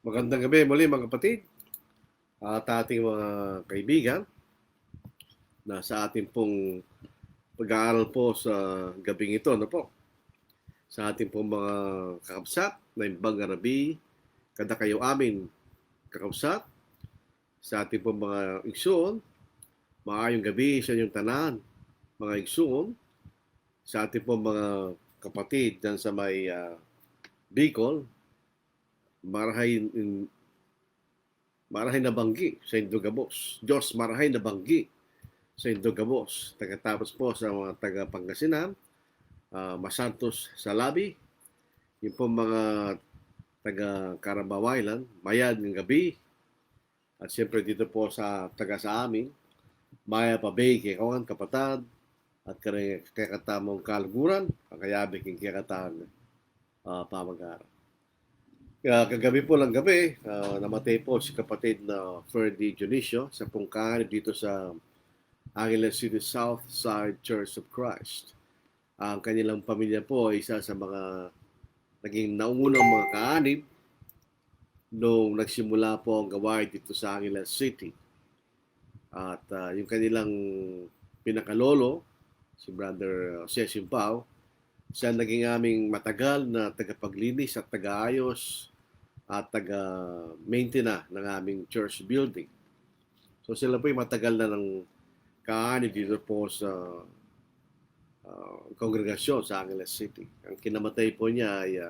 Magandang gabi muli mga kapatid at ating mga kaibigan na sa ating pong pag-aaral po sa gabing ito, ano po? Sa ating pong mga kakabsat na imbang garabi, kada kayo amin kakabsat, sa ating pong mga igsoon, maayong gabi sa inyong tanan, mga igsoon, sa ating pong mga kapatid dyan sa may Bicol, marahay marahay na banggi sa Indogabos. Diyos marahay na banggi sa Indogabos. Tagatapos po sa mga taga Pangasinan, Masantos Salabi, yung po mga taga Carabao Island, Mayad ng gabi, at siyempre dito po sa taga sa amin, Maya Pabay, Kikawan, Kapatad, at kakatamong Kalguran, ang kayabi king kikatan pamagara. Kagabi po lang gabi, namatay po si kapatid na Ferdy Dionisio sa pungkahan dito sa Angeles City South Side Church of Christ. Ang kanilang pamilya po ay isa sa mga naging naungunang mga kaanib nung nagsimula po ang gawain dito sa Angeles City. At yung kanilang pinakalolo, si Brother Jose Simpao, siya naging aming matagal na tagapaglinis at tagaayos at taga-maintain ng aming church building. So sila po ay matagal na ng kaanib dito po sa kongregasyon sa Angeles City. Ang kinamatay po niya ay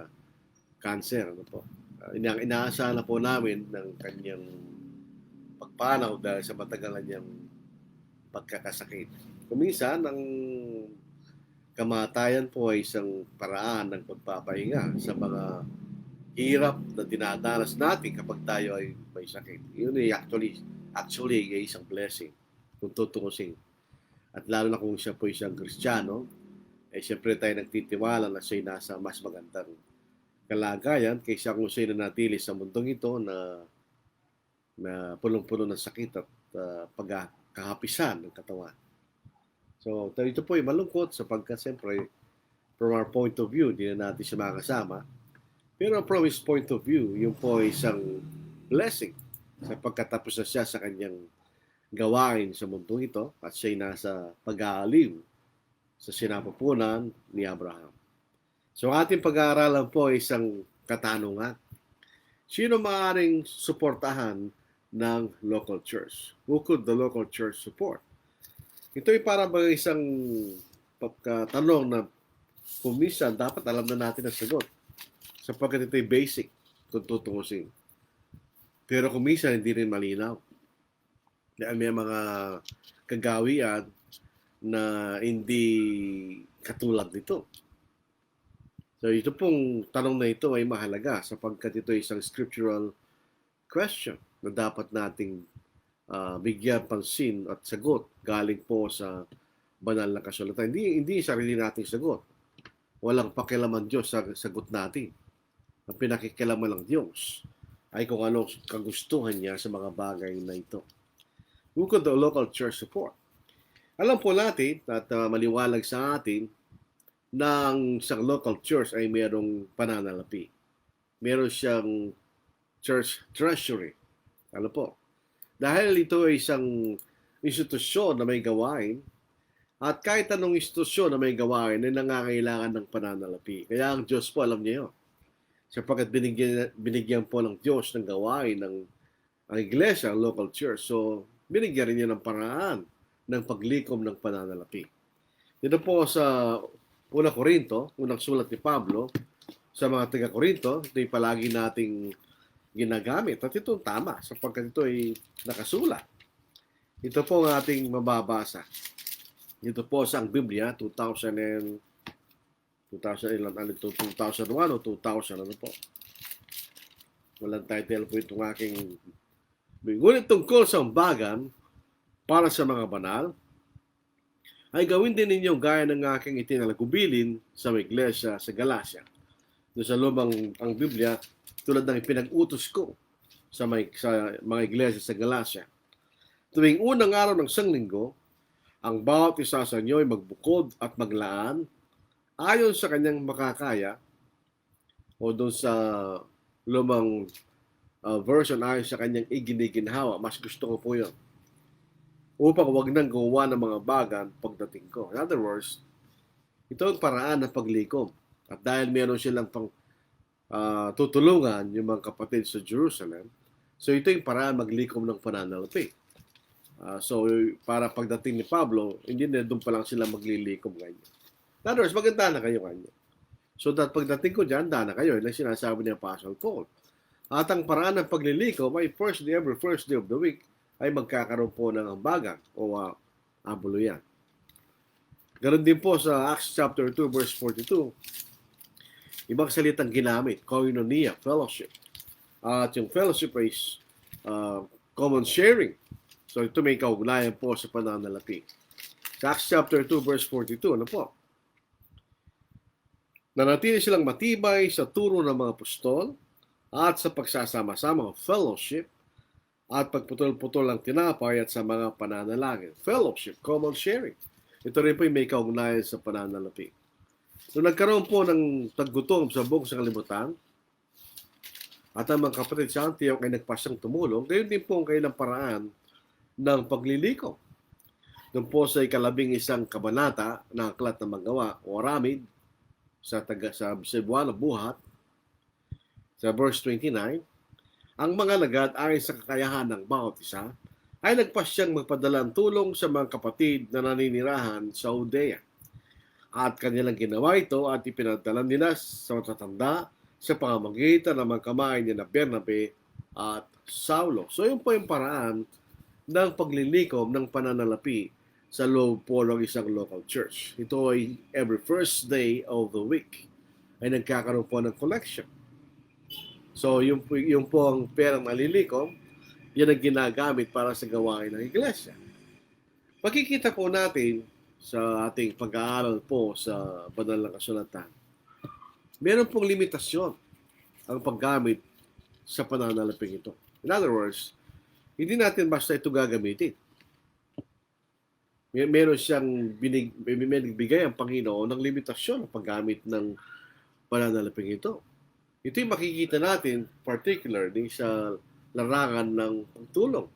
cancer. Ano po. Inaasahan na po namin ng kanyang pagpanaw dahil sa matagalan niyang pagkakasakit. Kuminsan, ang kamatayan po ay isang paraan ng pagpapahinga sa mga hirap na dinadanas natin kapag tayo ay may sakit. Yun ay actually ay isang blessing kung tutuusin. At lalo na kung siya po isang Kristiyano, siyempre tayo nagtitiwala na siya nasa mas magandang kalagayan kaysa kung siya nanatili sa mundong ito na punong-puno ng sakit at pagkakahapisan ng katawan. So, ito po ay malungkot sapagkat siyempre, from our point of view, hindi na natin siya makasama. Pero from his point of view, yun po ay isang blessing sa pagkatapos na siya sa kanyang gawain sa mundong ito at siya'y nasa pag-aaliw sa sinapupunan ni Abraham. So ating pag-aaralan po ay isang katanungan. Sino maaaring suportahan ng local church? Who could the local church support? Ito ay para ba isang pagkatanong na kuminsan dapat alam na natin ang sagot. Sapagkat ito ay basic kung tutuusin. Pero kung minsan hindi rin malinaw. Dahil may mga kagawian na hindi katulad nito. So ito pong tanong na ito ay mahalaga sapagkat ito ay isang scriptural question na dapat nating bigyan pansin at sagot galing po sa banal na kasulatan. Hindi sarili nating sagot. Walang pakialaman Diyos sa sagot natin. Ang pinakikialaman ng Diyos ay kung ano kagustuhan niya sa mga bagay na ito. Who could the local church support? Alam po natin at maliwalag sa atin na ang isang local church ay mayroong pananalapi. Meron siyang church treasury. Ano po? Dahil ito ay isang institusyon na may gawain at kahit anong institusyon na may gawain ay nangangailangan ng pananalapi. Kaya ang Diyos po alam niya yun. Sapagkat binigyan po ng Diyos ng gawain ng ang iglesia, ang local church. So, binigyan rin niya ng paraan ng paglikom ng pananalapi. Dito po sa unang Korinto, unang sulat ni Pablo, sa mga taga-Korinto, ito ay palagi nating ginagamit. At ito tama, sapagkat ito ay nakasulat. Ito po ang ating mababasa. Ito po sa ang Biblia, 2001 o 2000, ano po. Walang title po itong aking. Ngunit tungkol sa umbagan, para sa mga banal, ay gawin din ninyo gaya ng aking itinalagubilin sa iglesia sa Galacia. Doon sa lumang ang Biblia, tulad ng ipinag-utos ko sa mga iglesia sa Galacia. Tuwing unang araw ng sanglinggo, ang bawat isa sa inyo ay magbukod at maglaan ayon sa kanyang makakaya o doon sa lumang version ayon sa kanyang iginiginhawa. Mas gusto ko po yun. Upang wag nang gumawa ng mga bagan pagdating ko. In other words, ito ang paraan ng paglikom. At dahil meron silang tutulungan yung mga kapatid sa Jerusalem, so ito yung paraan maglikom ng pananalapi. So, para pagdating ni Pablo, hindi na doon pa lang sila maglilikom ngayon. In other words, maganda na kayo ngayon. So that pagdating ko dyan, handa na kayo. Yan ang sinasabi ni Apostle Paul. At ang paraan ng paglilikom ay every first day of the week ay magkakaroon po ng ambagan o abuluyan. Ganon din po sa Acts chapter 2 verse 42, ibang salitang ginamit, koinonia, fellowship. At yung fellowship is common sharing. So ito may kaugnayan po sa pananalapi. Sa Acts chapter 2 verse 42, ano po? Nanatili silang matibay sa turo ng mga apostol at sa pagsasama-sama, fellowship, at pagputol-putol ng tinapay at sa mga pananalangin. Fellowship, common sharing. Ito rin po yung may kaugnayan sa pananalapi. Nung nagkaroon po ng taggutom sa buong sanglibutan, at ang mga kapatid sa Antioch ay nagpasyang tumulong, gayon din po ang kailang paraan ng pagliliko. Doon po sa 11 kabanata ng Aklat ng Magawa o Aramid, sa Cebuano Buhat, sa verse 29, ang mga lagad ayon sa kakayahan ng bawat isa ay nagpasyang magpadala ng tulong sa mga kapatid na naninirahan sa Judea. At kanilang ginawa ito at ipinadala nila sa matatanda sa pamamagitan ng mga kamay ni Bernabe at Saulo. So yun po yung paraan ng paglilikom ng pananalapi sa loob po ng isang local church. Ito ay every first day of the week ay nagkakaroon po ng collection. So, yung po ang perang malilikom, yan ang ginagamit para sa gawain ng iglesia. Makikita po natin sa ating pag-aaral po sa banal na kasulatan, meron pong limitasyon ang paggamit sa pananalaping ito. In other words, hindi natin basta ito gagamitin. Meron siyang bigay ang Panginoon ng limitasyon ng paggamit ng pananalaping ito. Ito yung makikita natin particularly sa larangan ng pagtulong.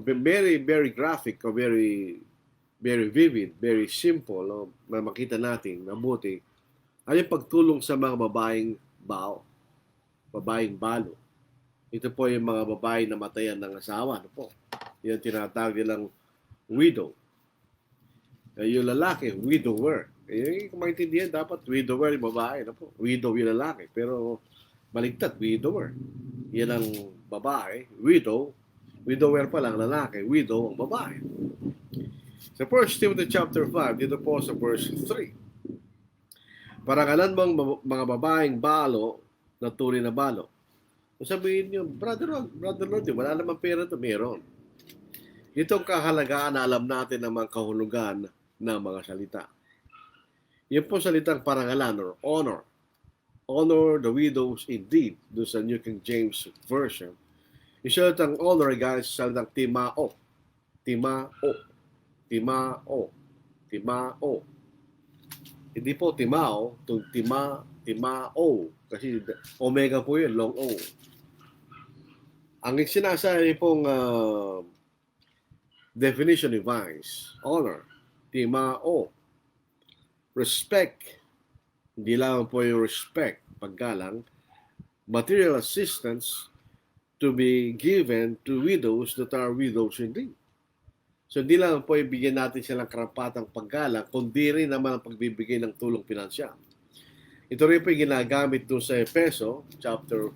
Very, very graphic o very, very vivid, very simple, no? Makita natin mabuti ay yung pagtulong sa mga babaeng balo. Ito po yung mga babae na matayan ng asawa. Ano po? Yan tinatawag nilang widow. Yung lalaki, widower. Kung maintindihan, dapat widower yung babae. Ano po? Widow yung lalaki. Pero baligtad, widower. Yan ang babae, widow. Widower pa lang lalaki, widow ang babae. Sa 1 Timothy chapter 5, dito po sa verse 3. Parangalan mo ang mga babaeng balo na tunay na balo. Sabihin nyo, Brother Lord, wala namang pera ito. Meron. Ito ang kahalagaan na alam natin ng mga kahulugan ng mga salita. Yan po salitang parangalan or honor. Honor the widows indeed. Doon sa New King James Version. Yung salitang honor, guys, salitang timao. Hindi po timao, itong timao. Kasi omega po yun, long O. Ang sinasabi pong definition ni Vines, honor, timao, respect, hindi lang po yung respect, paggalang, material assistance to be given to widows that are widows indeed. So hindi lang po ibigyan natin silang karapatang paggalang, kundi rin naman ang pagbibigay ng tulong pinansyal. Ito rin po yung ginagamit doon sa Efeso, chapter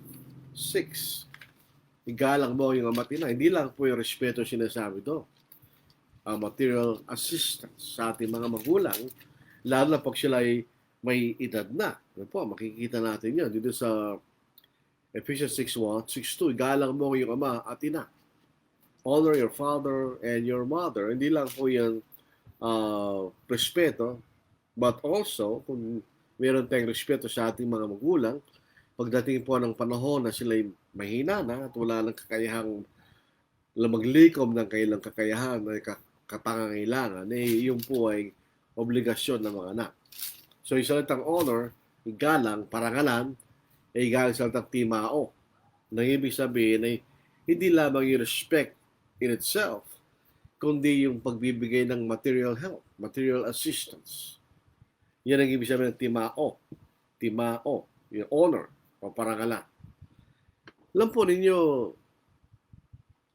6. Igalang mo yung ama't ina. Hindi lang po yung respeto sinasabi doon. Material assistance sa ating mga magulang, lalo na pag sila ay may edad na. Ano po, makikita natin yun. Dito sa Ephesians 6:1, 6:2, igalang mo yung ama at ina. Honor your father and your mother. Hindi lang po yan respeto, but also, kung meron tayong respeto sa ating mga magulang, pagdating po ng panahon na sila'y mahina na at wala nang kakayahang maglikom ng kailang kakayahan ay katangangailangan, yun po ay obligasyon ng mga anak. So, yung salitang honor, igalang, parangalan, igalang salitang timao. Na ibig sabihin ay hindi lamang yung respect in itself, kundi yung pagbibigay ng material help, material assistance. Yan ang ibig sabihin ng timao. Timao, yung honor o parangalan. Alam po ninyo,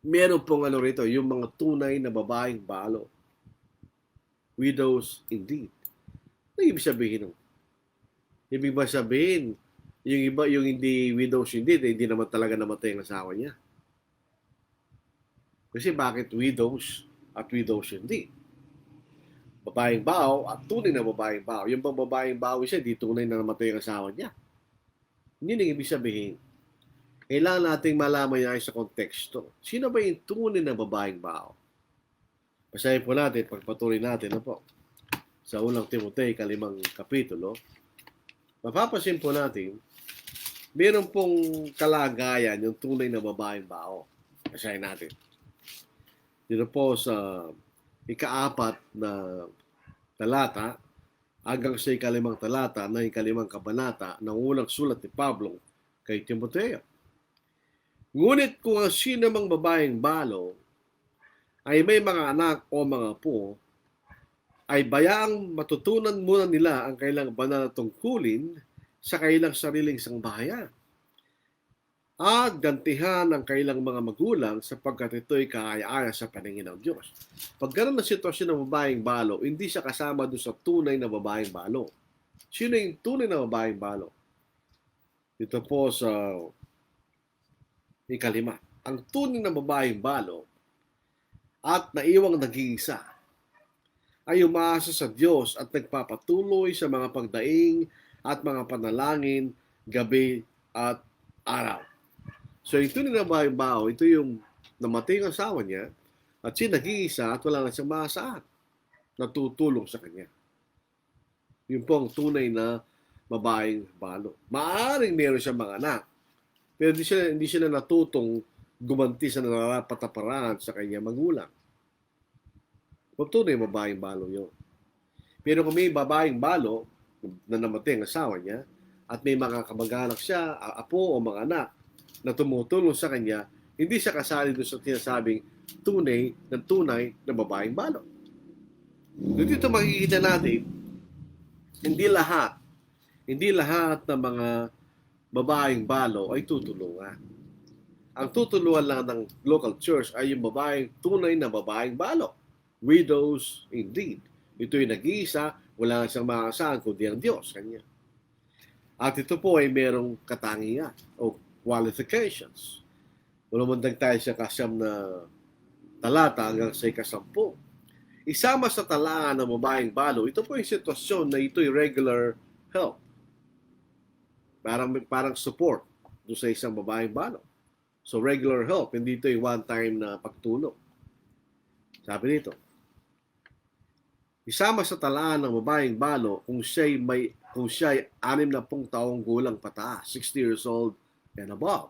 meron pong ano rito, yung mga tunay na babaeng balo. Widows indeed. Ano ibig sabihin nun? Ibig ba sabihin, yung iba, yung hindi widows indeed, hindi naman talaga namatay ang asawa niya. Kasi bakit widows at widows indeed? Babaeng bao at tunay na babaeng bao. Yung bang babaeng bao siya, di tunay na namatay ang asawa niya. Hindi ang ibig sabihin. Kailangan nating malaman yan sa konteksto. Sino ba yung tunay na babaeng bao? Basahin po natin, pagpatuloy natin na po. Sa unang Timoteo, 5 kapitulo, mapapasin po natin, meron pong kalagayan yung tunay na babaeng bao. Basahin natin. Dito po sa ika-4 na talata hanggang sa ika-5 talata na ika-5 kabanata ng unang sulat ni Pablo kay Timoteo. Ngunit kung ang sino mang babaeng balo ay may mga anak o mga apo, ay bayaang matutunan muna nila ang kailang banal na tungkulin sa kailang sariling sangbahayan. At gantihan ang kailang mga magulang sapagkat ito'y kaaya-aya sa paningin ng Diyos. Pag gano'n na sitwasyon ng babaeng balo, hindi siya kasama doon sa tunay na babaeng balo. Sino yung tunay na babaeng balo? Ito po sa ika-5. Ang tunay na babaeng balo at naiwang nag-iisa ay umaasa sa Diyos at nagpapatuloy sa mga pagdaing at mga panalangin gabi at araw. So yung tunay na babaeng bao, ito yung namatay ang asawa niya at siya nag-iisa at wala na siyang maasahan na tutulong sa kanya. Yun po ang tunay na babaeng balo. Maaring meron siyang mga anak, pero hindi sila natutong gumanti sa narapataparan sa kanya magulang. Kung tunay babaeng balo yun. Pero kung may babaeng balo na namatay ang asawa niya at may mga kamag-anak siya, apo o mga anak na tumutulong sa kanya, hindi siya kasali doon sa tinasabing tunay na babaeng balo. Dito makikita natin, hindi lahat ng mga babaeng balo ay tutulungan. Ang tutulungan lang ng local church ay yung babaeng tunay na babaeng balo. Widows indeed. Ito'y nag-iisa, wala na siyang makakasahan kundi ang Diyos kanya. At ito po ay merong katangian o qualifications. Lumundag tayo sa kasyam na talata hanggang sa ika-10. Isama sa talaan ng babaeng balo, ito po yung sitwasyon na ito'y regular help. Parang support doon sa isang babaeng balo. So regular help, hindi ito yung one-time na pagtulong. Sabi nito, isama sa talaan ng babaeng balo kung siya'y 60 taong gulang pataas, 60 years old and above.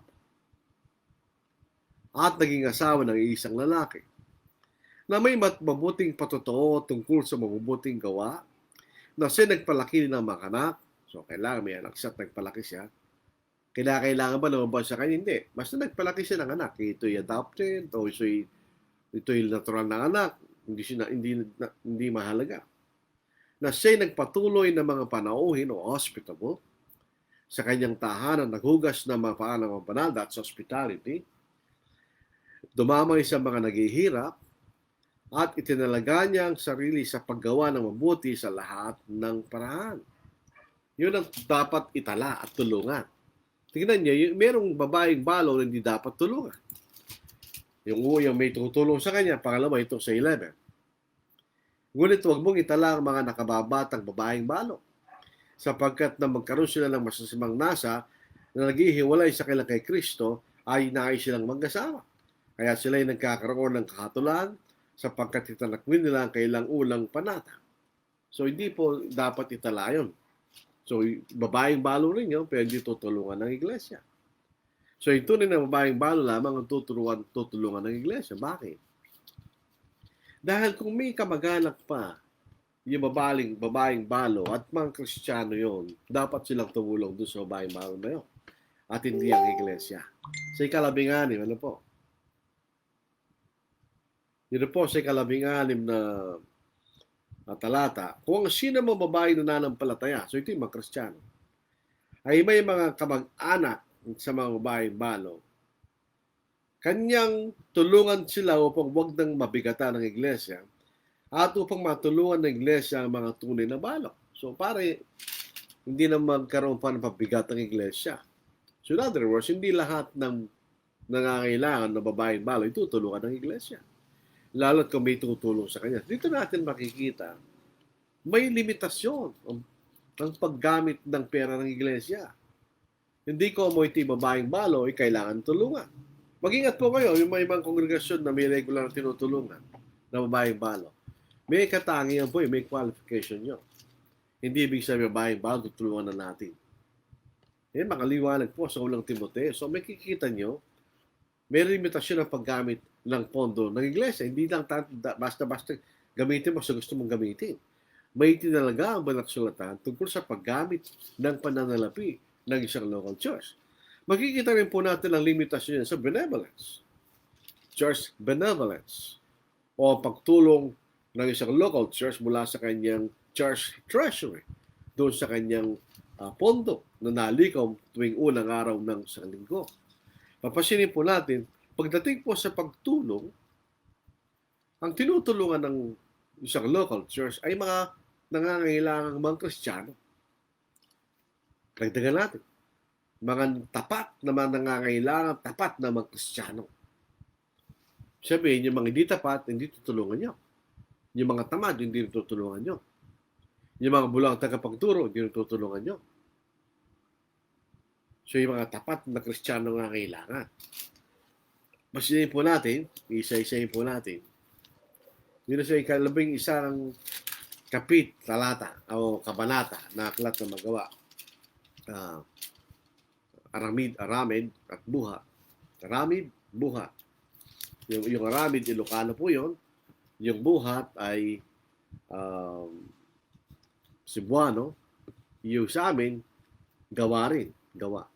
At naging asawa ng isang lalaki na may mabuting patotoo tungkol sa mabubuting gawa, na siya nagpalaki ng mga anak. So, kailangan may anak siya at nagpalaki siya. Kailangan ba lumabas sa kanya? Hindi. Basta nagpalaki siya ng anak. Ito'y adopted o ito'y natural na anak. Hindi mahalaga. Na siya'y nagpatuloy ng mga panauhin o hospitable sa kanyang tahanan, naghugas ng mga paan ng banal, that's hospitality. Dumamay sa mga naghihirap at itinalaga niya ang sarili sa paggawa ng mabuti sa lahat ng paraan. Yun ang dapat itala at tulungan. Tingnan niyo, merong babaeng balo na hindi dapat tulungan. Yung may tutulong sa kanya, pangalawa ito sa 11. Ngunit huwag mong itala ang mga nakababatang babaeng balo, sapagkat na magkaroon sila ng masasamang nasa na naghihiwalay sa kailang kay Kristo, ay nais silang mag-asawa. Kaya sila ay nagkakaroon ng kahatulan sapagkat itanakwin nila ang kailang ulang panata. So hindi po dapat itala yun. So babaeng balo rin yun, pero hindi tutulungan ng iglesia. So ito rin na babaeng balo lamang ang tutulungan ng iglesia. Bakit? Dahil kung may kamag-anak pa yung babaeng balo at mga Kristiyano yon, dapat silang tumulong doon sa babaeng balo na yun. at hindi ang iglesia. Sa ikalabing-anim, ano po? Dito po sa ikalabing-anim na talata, kung sino mo babae na nananampalataya, so ito yung mga Kristiyano, ay may mga kamag-anak sa mga babaeng balo, kanyang tulungan sila upang wag nang mabigatan ng iglesia at upang matulungan ng iglesia ang mga tunay na balo. So pare, hindi na magkaroon pa ng pabigat ng iglesia. So in other words, hindi lahat ng nangangailangan na babaeng balo itutulungan ng iglesia. Lalo't kung may tutulong sa kanya. Dito natin makikita, may limitasyon ang paggamit ng pera ng iglesia. Hindi ko mo iti babaeng balo ay kailangan tulungan. Mag-ingat po kayo, yung may ibang kongregasyon na may regular tinutulungan na babaeng balo. May katangian po, may qualification nyo. Hindi ibig sabihin babaeng balo, tutulungan na natin. Makaliwanag po sa ulang Timoteo. So may kikita nyo, may limitasyon ang paggamit ng pondo ng iglesia. Hindi lang basta-basta gamitin mo sa gusto mong gamitin. May tinalaga ang banal sulatan tungkol sa paggamit ng pananalapi ng isang local church. Makikita rin po natin ang limitasyon niya sa benevolence. Church benevolence o pagtulong ng isang local church mula sa kanyang church treasury doon sa kanyang pondo na nalikom tuwing unang araw ng isang linggo. Papasinin po natin, pagdating po sa pagtulong, ang tinutulungan ng isang local church ay mga nangangailangang mga Kristiyano. Dagdagan natin, mga tapat na mga nangangailangan, tapat na mga Kristiyano. Sabihin, yung mga hindi tapat, hindi tutulungan nyo. Yung mga tamad, hindi tutulungan nyo. Yung mga bulang tagapagturo, hindi tutulungan nyo. So, yung mga tapat na Kristiyano nga kailangan. Pasinin po natin, isa-isahin po natin. Dito sa ikalabing isang talata o kabanata na aklat na magawa. Aramid at Buha. Aramid, Buha. Yung Aramid, Ilocano po yun. Yung Buhat ay Cebuano. Yung sa amin, gawa rin. Gawa.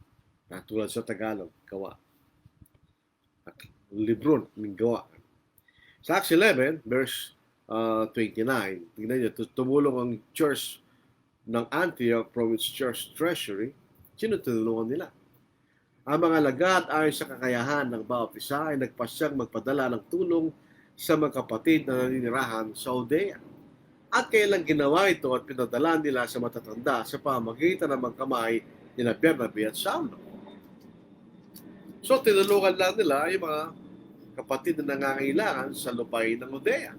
Tulad sa Tagalog, gawa. At libron, gawa. Sa Acts 11, verse 29, tignan nyo, tumulong ang church ng Antioch Province Church Treasury. Sino tinulungan nila? Ang mga lagat ayon sa kakayahan ng bawat isa ay nagpasyang magpadala ng tulong sa mga kapatid na naninirahan sa Judea. At kailang ginawa ito at pinadala nila sa matatanda sa pamagitan ng magkamay ni Bernabe at Saulo. So, tinulungan lang nila yung mga kapatid na nangangailangan sa lupay ng Judea.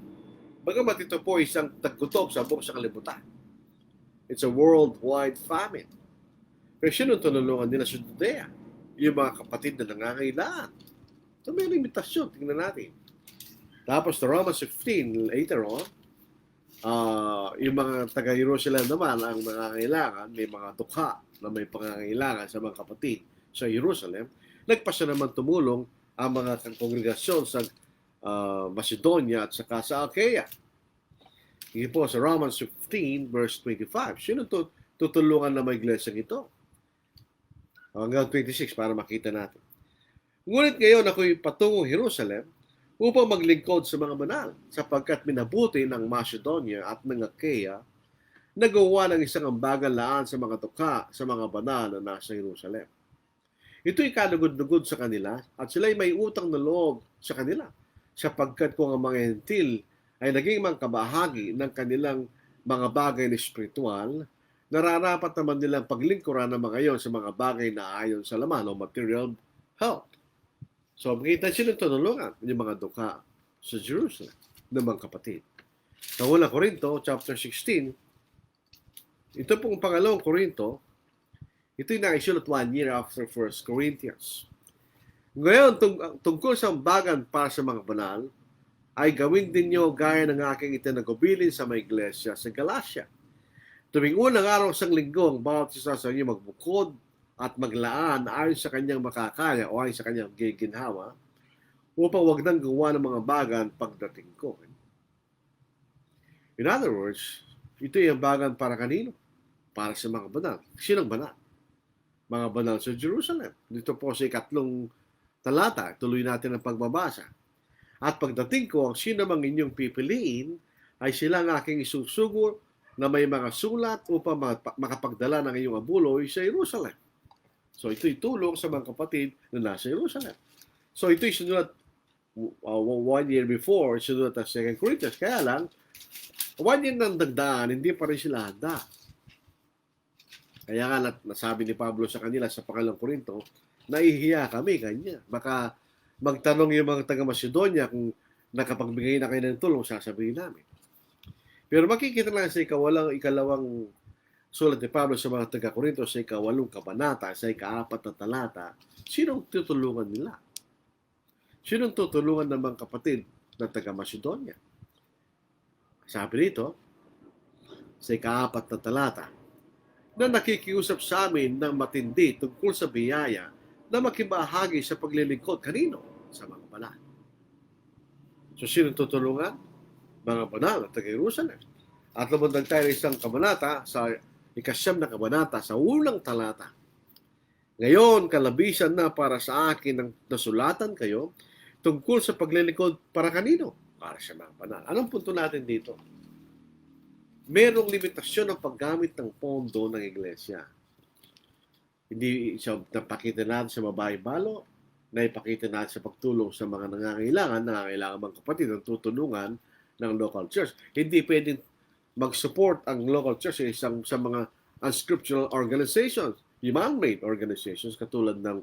Bagamat ito po isang taggutom sa buong kalibutan. It's a worldwide famine. Pero sino tinulungan nila sa Judea? Yung mga kapatid na nangangailangan. So may limitasyon, tingnan natin. Tapos sa Romans 15, later on, yung mga taga-Jerusalem naman ang nangangailangan, may mga dukha na may pangangailangan sa mga kapatid sa Jerusalem, nagpasya naman tumulong ang mga kongregasyon sa Macedonia at saka sa Achaia. Hindi po sa Romans 15 verse 25. Sino tutulungan na may iglesia ito? Hanggang 26 para makita natin. Ngunit ngayon ako'y patungong Jerusalem upang maglingkod sa mga banal sapagkat minabuti ng Macedonia at ng Achaia nagawa ng isang ambagan laan sa mga tukha sa mga banal na nasa Jerusalem. Ito'y kalugod-lugod sa kanila at sila'y may utang na loob sa kanila sapagkat kung ang mga hentil ay naging mangkabahagi ng kanilang mga bagay na espiritual, nararapat naman nilang paglingkuran ng mga iyon sa mga bagay na ayon sa laman o material health. So, makita sila tulungan yung mga dukha sa Jerusalem ng mga kapatid. Sa unang Korinto, chapter 16, ito pong pangalawang Korinto, ito'y naisulat 1 year after 1 Corinthians. Ngayon, tungkol sa ambagan para sa mga banal, ay gawin din nyo gaya ng aking itinagubilin sa mga iglesia sa Galatia. Tuwing unang araw sa linggo, ang bawat isa sa inyo magbukod at maglaan ayon sa kanyang makakaya o ayon sa kanyang giginhawa upang wag nang gawa ng mga bagan pagdating ko. In other words, ito yung bagan para kanino? Para sa mga banal. Sinong banal? mga banal sa Jerusalem. Dito po sa 3 talata, tuloy natin ang pagbabasa. At pagdating ko, ang sino mang inyong pipiliin ay sila ang aking isusugo na may mga sulat upang makapagdala ng iyong abuloy sa Jerusalem. So ito'y tulong sa mga kapatid na nasa Jerusalem. So ito'y sinulat 1 year before, sinulat ang 2 Corinthians. Kaya lang, 1 year nang dagdaan, hindi pa rin sila handa. Kaya nga nasabi ni Pablo sa kanila sa pangalang Korinto, nahihiya kami, kanya. Baka magtanong yung mga taga-Macedonia kung nakapagbigay na kayo ng tulong, sasabihin namin. Pero makikita lang sa ikalawang sulat ni Pablo sa mga taga-Korinto sa 8 kabanata, sa 4 na talata, sinong tutulungan nila? Sinong tutulungan ng mga kapatid na taga-Macedonia? Sabi rito, sa 4 na talata, na nakikiusap sa amin ng matindi tungkol sa biyaya na makibahagi sa paglilingkod kanino? Sa mga banal. So, sino tutulungan? Mga banal at taga-Jerusalem. At lumundag tayo ng isang kabanata sa 9 na kabanata sa unang talata. Ngayon, kalabisan na para sa akin ang nasulatan kayo tungkol sa paglilingkod para kanino? Para sa mga banal. Anong punto natin dito? Merong limitasyon ng paggamit ng pondo ng iglesia. Hindi siya napakita natin sa mabahay-balo, na ipakita natin sa pagtulong sa mga nangangailangan mga kapatid ng tutulungan ng local church. Hindi pwedeng mag-support ang local church sa mga unscriptural organizations, man-made organizations katulad ng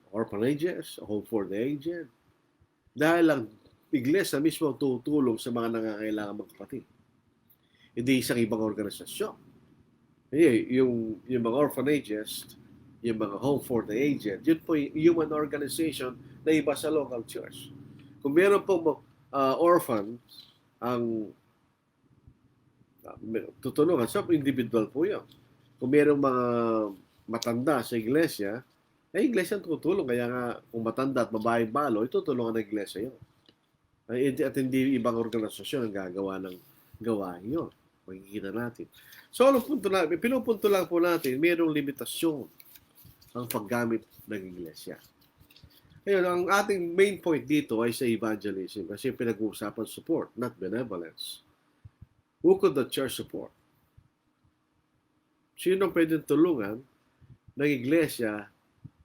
orphanages, home for the aged. Dahil ang iglesia mismo tutulong sa mga nangangailangan mga kapatid. Hindi isang ibang organisasyon. Yung mga orphanages, yung mga home for the aged, yun po yung human organization na iba sa local church. Kung meron pong orphan, ang tutulungan, so individual po yun. Kung merong mga matanda sa iglesia, iglesia ang tutulong. Kaya nga, kung matanda at babaeng balo, itutulungan ng iglesia yun. At hindi ibang organisasyon ang gagawa ng gawain yun. Makikita natin. So, pinupunto lang po natin, mayroong limitasyon ang paggamit ng iglesia. Ngayon, ang ating main point dito ay sa evangelism kasi pinag-uusapan support, not benevolence. Who could the church support? Sino pwedeng tulungan ng iglesia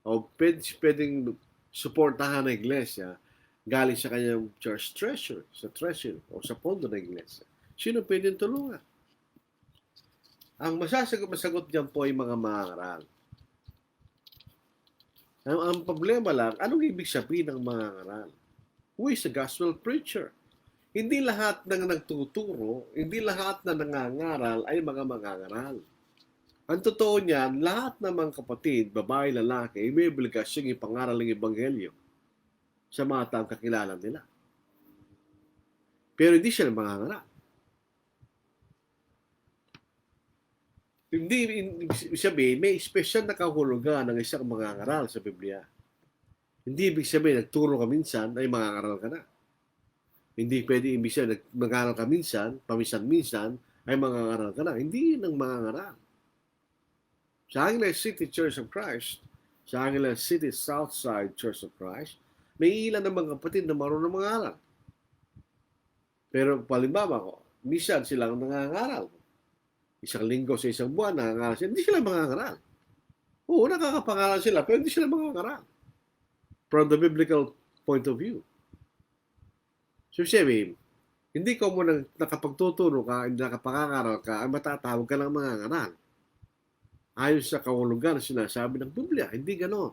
o pwedeng supportahan ng iglesia galing sa kanyang church treasury, sa treasury o sa pondo ng iglesia? Sino pwedeng tulungan? Ang masasagot diyan po ay mga mangangaral. Ang problema lang, anong ibig sabihin ng mangangaral? Who is a gospel preacher? Hindi lahat ng nagtuturo, hindi lahat na nangangaral ay mga mangangaral. Ang totoo niyan, lahat ng mga kapatid, babae, lalaki, ay may obligasyong ipangaral ng ebanghelyo sa mga taong kakilala nila. Pero hindi sila mangangaral. Hindi ibig sabihin, may special na kahulugan ng isang mangangaral sa Biblia. Hindi ibig sabihin, nagturo ka minsan, ay mangangaral ka na. Hindi pwede ibig sabihin, mangangaral ka minsan, paminsan-minsan, ay mangangaral ka na. Hindi yun ang mangangaral. Sa Angeles City Church of Christ, sa Angeles City Southside Church of Christ, may ilan ng mga kapatid na marunong mangaral. Pero palimbawa ko, minsan silang nangangaral. Isang linggo sa isang buwan, nangangaral sila. Hindi sila mangangaral. Oo, nakakapangaral sila, pero hindi sila mangangaral. From the biblical point of view. So, sabi, hindi ko mo nakapagtuturo ka, hindi nakapangangaral ka, ay matatawag ka ng mangangaral. Ayon sa kahulugan na sinasabi ng Biblia. Hindi gano'n.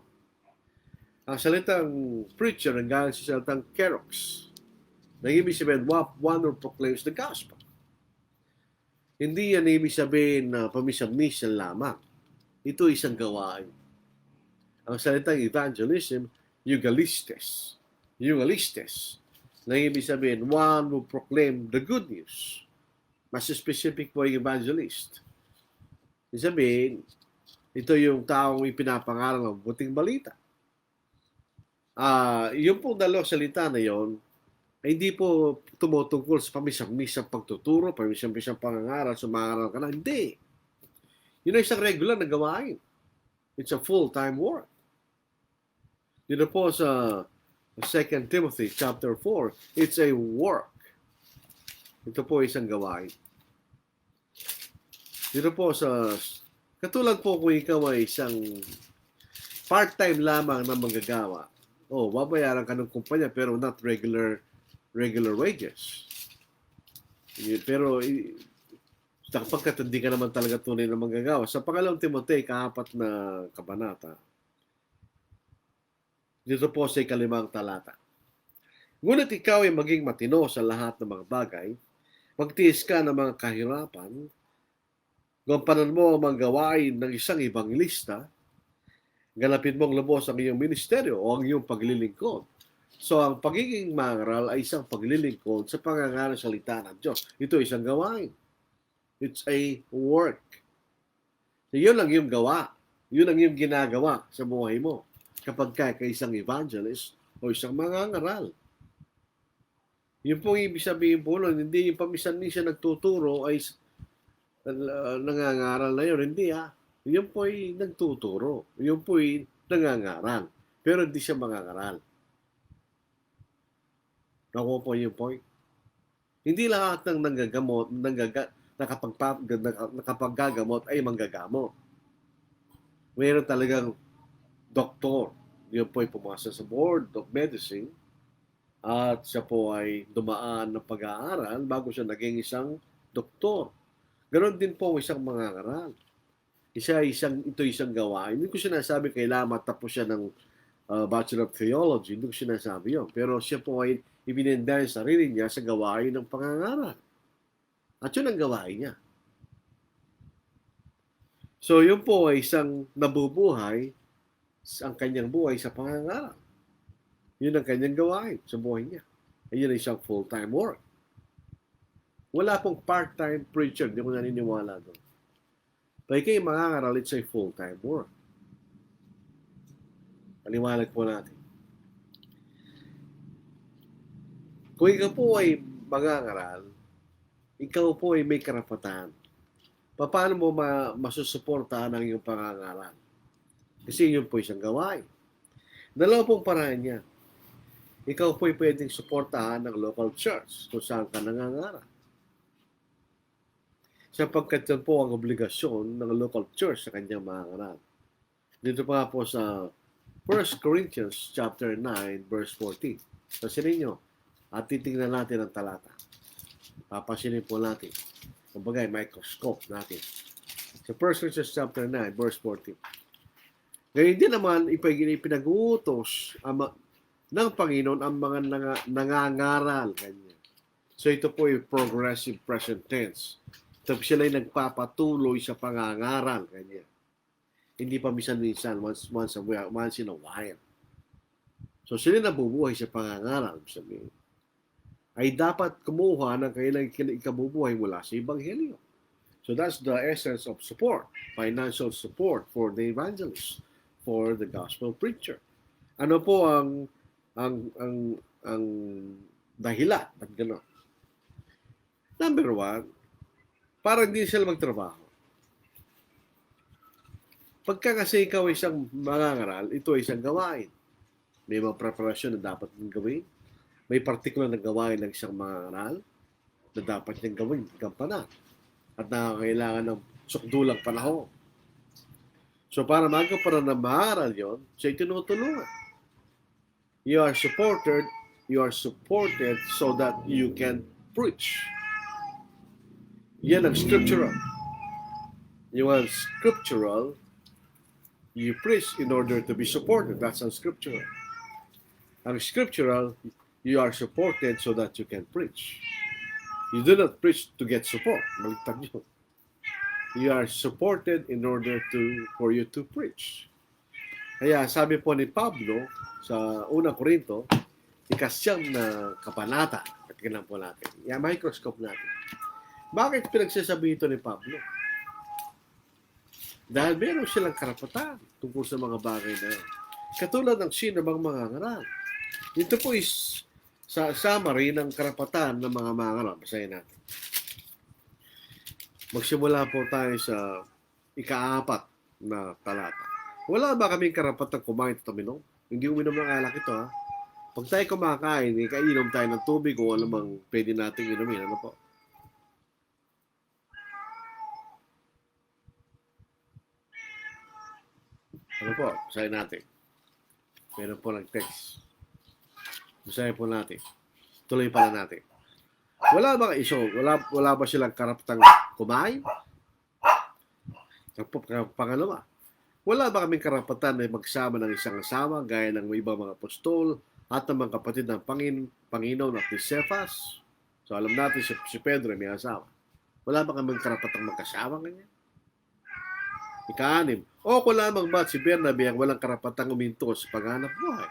Ang salitang preacher, ang galing sa salitang keros. Nag-ibig sabihin, one who proclaims the gospel. Hindi yan ibig sabihin na pamisan-misan lamang. Ito isang gawain. Ang salitang evangelism, eugalistes. Eugalistes. Nang ibig sabihin, one who proclaim the good news. Mas specific po yung evangelist. Ibig sabihin, ito yung taong ipinapangaral ng buting balita. Yung pong dalawang salita na yon, ay hindi po tumutungkol sa pamisang-misang pagtuturo, pamisang-misang pangangaral, sumangaral ka na. Hindi. Yun ay isang regular na gawain. It's a full-time work. Dito po sa 2 Timothy chapter 4, it's a work. Ito po isang gawain. Dito po sa, katulad po kung ikaw ay isang part-time lamang na manggagawa, babayaran ka ng kumpanya pero not regular wages. Pero sapagkat hindi ka naman talaga tunay na manggagawa. Sa pangalawang Timothy, 4 na kabanata, dito po sa 5 talata. Ngunit ikaw ay maging matino sa lahat ng mga bagay, magtiis ka ng mga kahirapan, gampanan mo ang mga gawain ng isang ebangelista, ganapin mong lubos ang iyong ministeryo o ang iyong paglilingkod. So, ang pagiging mangaral ay isang paglilingkod sa pangangaral ng salita ng Diyos. Ito isang gawain. It's a work. So, yun ang iyong gawa. Yun ang iyong ginagawa sa buhay mo kapag ka isang evangelist o isang mangangaral. Yun pong ibig sabihin po nun, hindi yung pamisan-misan nagtuturo ay nangangaral na yun. Hindi Yun po ay nagtuturo. Yun po ay nangangaral. Pero hindi siya mangangaral. Nakuha po yung point. Hindi lahat ng nanggagamot, nakapaggagamot ay manggagamot. Mayroon talagang doktor. Yun po ay pumasa sa board of medicine at siya po ay dumaan ng pag-aaral bago siya naging isang doktor. Ganon din po isang mangangaral. Ito isang gawain. Hindi ko sinasabi kailangan matapos siya ng Bachelor of Theology. Hindi ko sinasabi yun. Pero siya po ay ibininda yung sarili niya sa gawain ng pangangaral. At yun ang gawain niya. So, yun po ay isang nabubuhay ang kanyang buhay sa pangangaral. Yun ang kanyang gawain sa buhay niya. Yun ay isang full-time work. Wala pong part-time preacher. Hindi ko naniniwala doon. Pag kayo mangangaral, it's a full-time work. Paliwanag po natin. Kung ikaw po ay mangangaral, ikaw po ay may karapatan. Paano mo masusuportahan ang iyong pangangaral? Kasi yun po isang gawain. Dalawa pong paraan niya. Ikaw po ay pwedeng suportahan ng local church kung saan ka nangangaral. Sapagkat yan po ang obligasyon ng local church sa kanyang mangangaral. Dito pa po sa 1 Corinthians chapter 9 verse 14. Pansinin nyo at titingnan natin ang talata. Papansinin po natin. Kumbaga, microscope natin. Sa 1 Corinthians chapter 9 verse 14. Ngayon din naman, ipinag-uutos ng Panginoon ang mga nangangaral. Ganyan. So ito po yung progressive present tense. Ito sila ay nagpapatuloy sa pangangaral. Ganyan. Hindi pa minsan once in a while. So sila nabubuhay sa pangangaral. Sabihin, ay dapat kumuha ng kailang ikabubuhay mula sa Ebanghelyo. So that's the essence of support. Financial support for the evangelist, for the gospel preacher. Ano po ang dahilan at gano'n? Number 1, para hindi sila magtrabaho. Pagka kasi ikaw isang mangangaral, ito ay isang gawain. May mga preparasyon na dapat mong gawin. May particular na gawain ng isang mangangaral na dapat niyang gawin, gampanan. At nakakailangan ng sukdulang panahon. So para magkaparan ng mangangaral yun, siya tinutulungan. You are supported so that you can preach. Yan ang scriptural. You are scriptural, you preach in order to be supported. That's unscriptural. Ang scriptural, you are supported so that you can preach. You do not preach to get support. Baliktad yun. You are supported in order for you to preach. Kaya sabi po ni Pablo sa unang Korinto, 9 na kabanata, tingnan po natin. Microscope natin. Bakit pinagsasabi ito ni Pablo? Dahil meron silang karapatan tungkol sa mga bagay na yun. Katulad ng sino bang mangangaral. Ito po is sa summary ng karapatan ng mga mangangaral. Basahin natin. Magsimula po tayo sa ika-4 na talata. Wala ba kaming karapatang kumain at uminom? Hindi uminom ng alak ito, ha? Pag tayo kumakain, kainom tayo ng tubig o ano mang pwede nating inumin. Ano po? Ano po? Basahin natin. Meron po nag-text. Basahin po natin. Tuloy pala natin. Wala ba iso? Wala ba silang karapatang kumain? Pangalawa, wala ba kaming karapatan na magsama ng isang asawa gaya ng ibang mga apostol at ng mga kapatid ng Panginoon at ni Cephas? So alam natin si Pedro may asawa. Wala ba kaming karapatang magkasama ganyan? Ika-6, o kung lamang ba si Bernabe ang walang karapatang uminto sa paghanap buhay?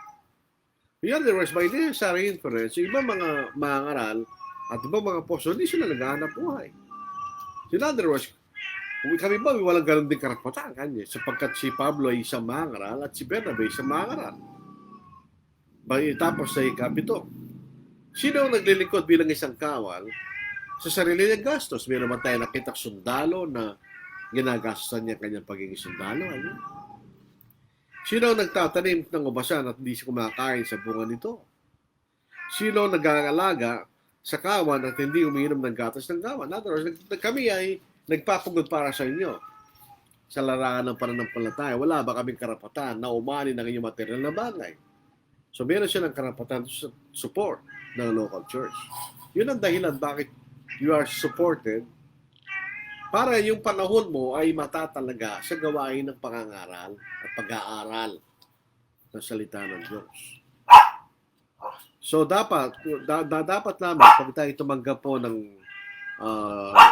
In other words, by necessary inference, ibang mga mangaral at ibang mga apostol, hindi sila naghahanap buhay. In other words, kami ba walang ganun din karapatan kanya sapagkat si Pablo ay isang mangaral at si Bernabe isang mangaral. Tapos sa ikapito, sino ang naglilingkod bilang isang kawal sa sarili niyang gastos? Meron naman tayo nakita sundalo na ginagastosan niya kanyang pagiging sundalo. Ano? Sino ang nagtatanim ng ubasan at hindi siya kumakain sa bunga nito? Sino ang nag-aalaga sa kawan at hindi umiinom ng gatas ng kawan? In other words, kami ay nagpapagod para sa inyo sa larangan ng pananampalataya. Wala ba kaming karapatan na umani ng inyong material na bagay? So meron siya ng karapatan to support ng local church. Yun ang dahilan bakit you are supported para yung panahon mo ay matatalaga sa gawain ng pangangaral at pag-aaral ng salita ng Diyos. So dapat naman pag tayo tumanggap po ng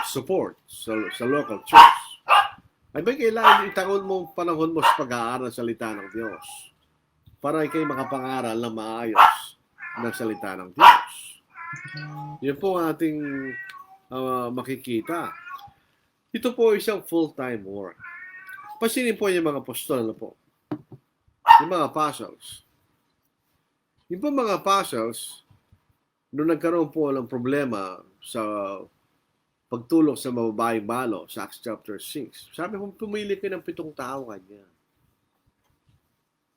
support sa local church, ay may kailangan itaon mo panahon mo sa pag-aaral ng salita ng Diyos para kayo makapangaral na maayos ng salita ng Diyos. Yun po ang ating makikita. Ito po isang full-time work. Pasinin po yung mga apostol, ano po? Yung mga apostles. Yung po mga apostles, nung nagkaroon po ng problema sa pagtulong sa mababaeng balo sa Acts chapter 6, sabi ko, pumili kayo ng 7 tao kanya.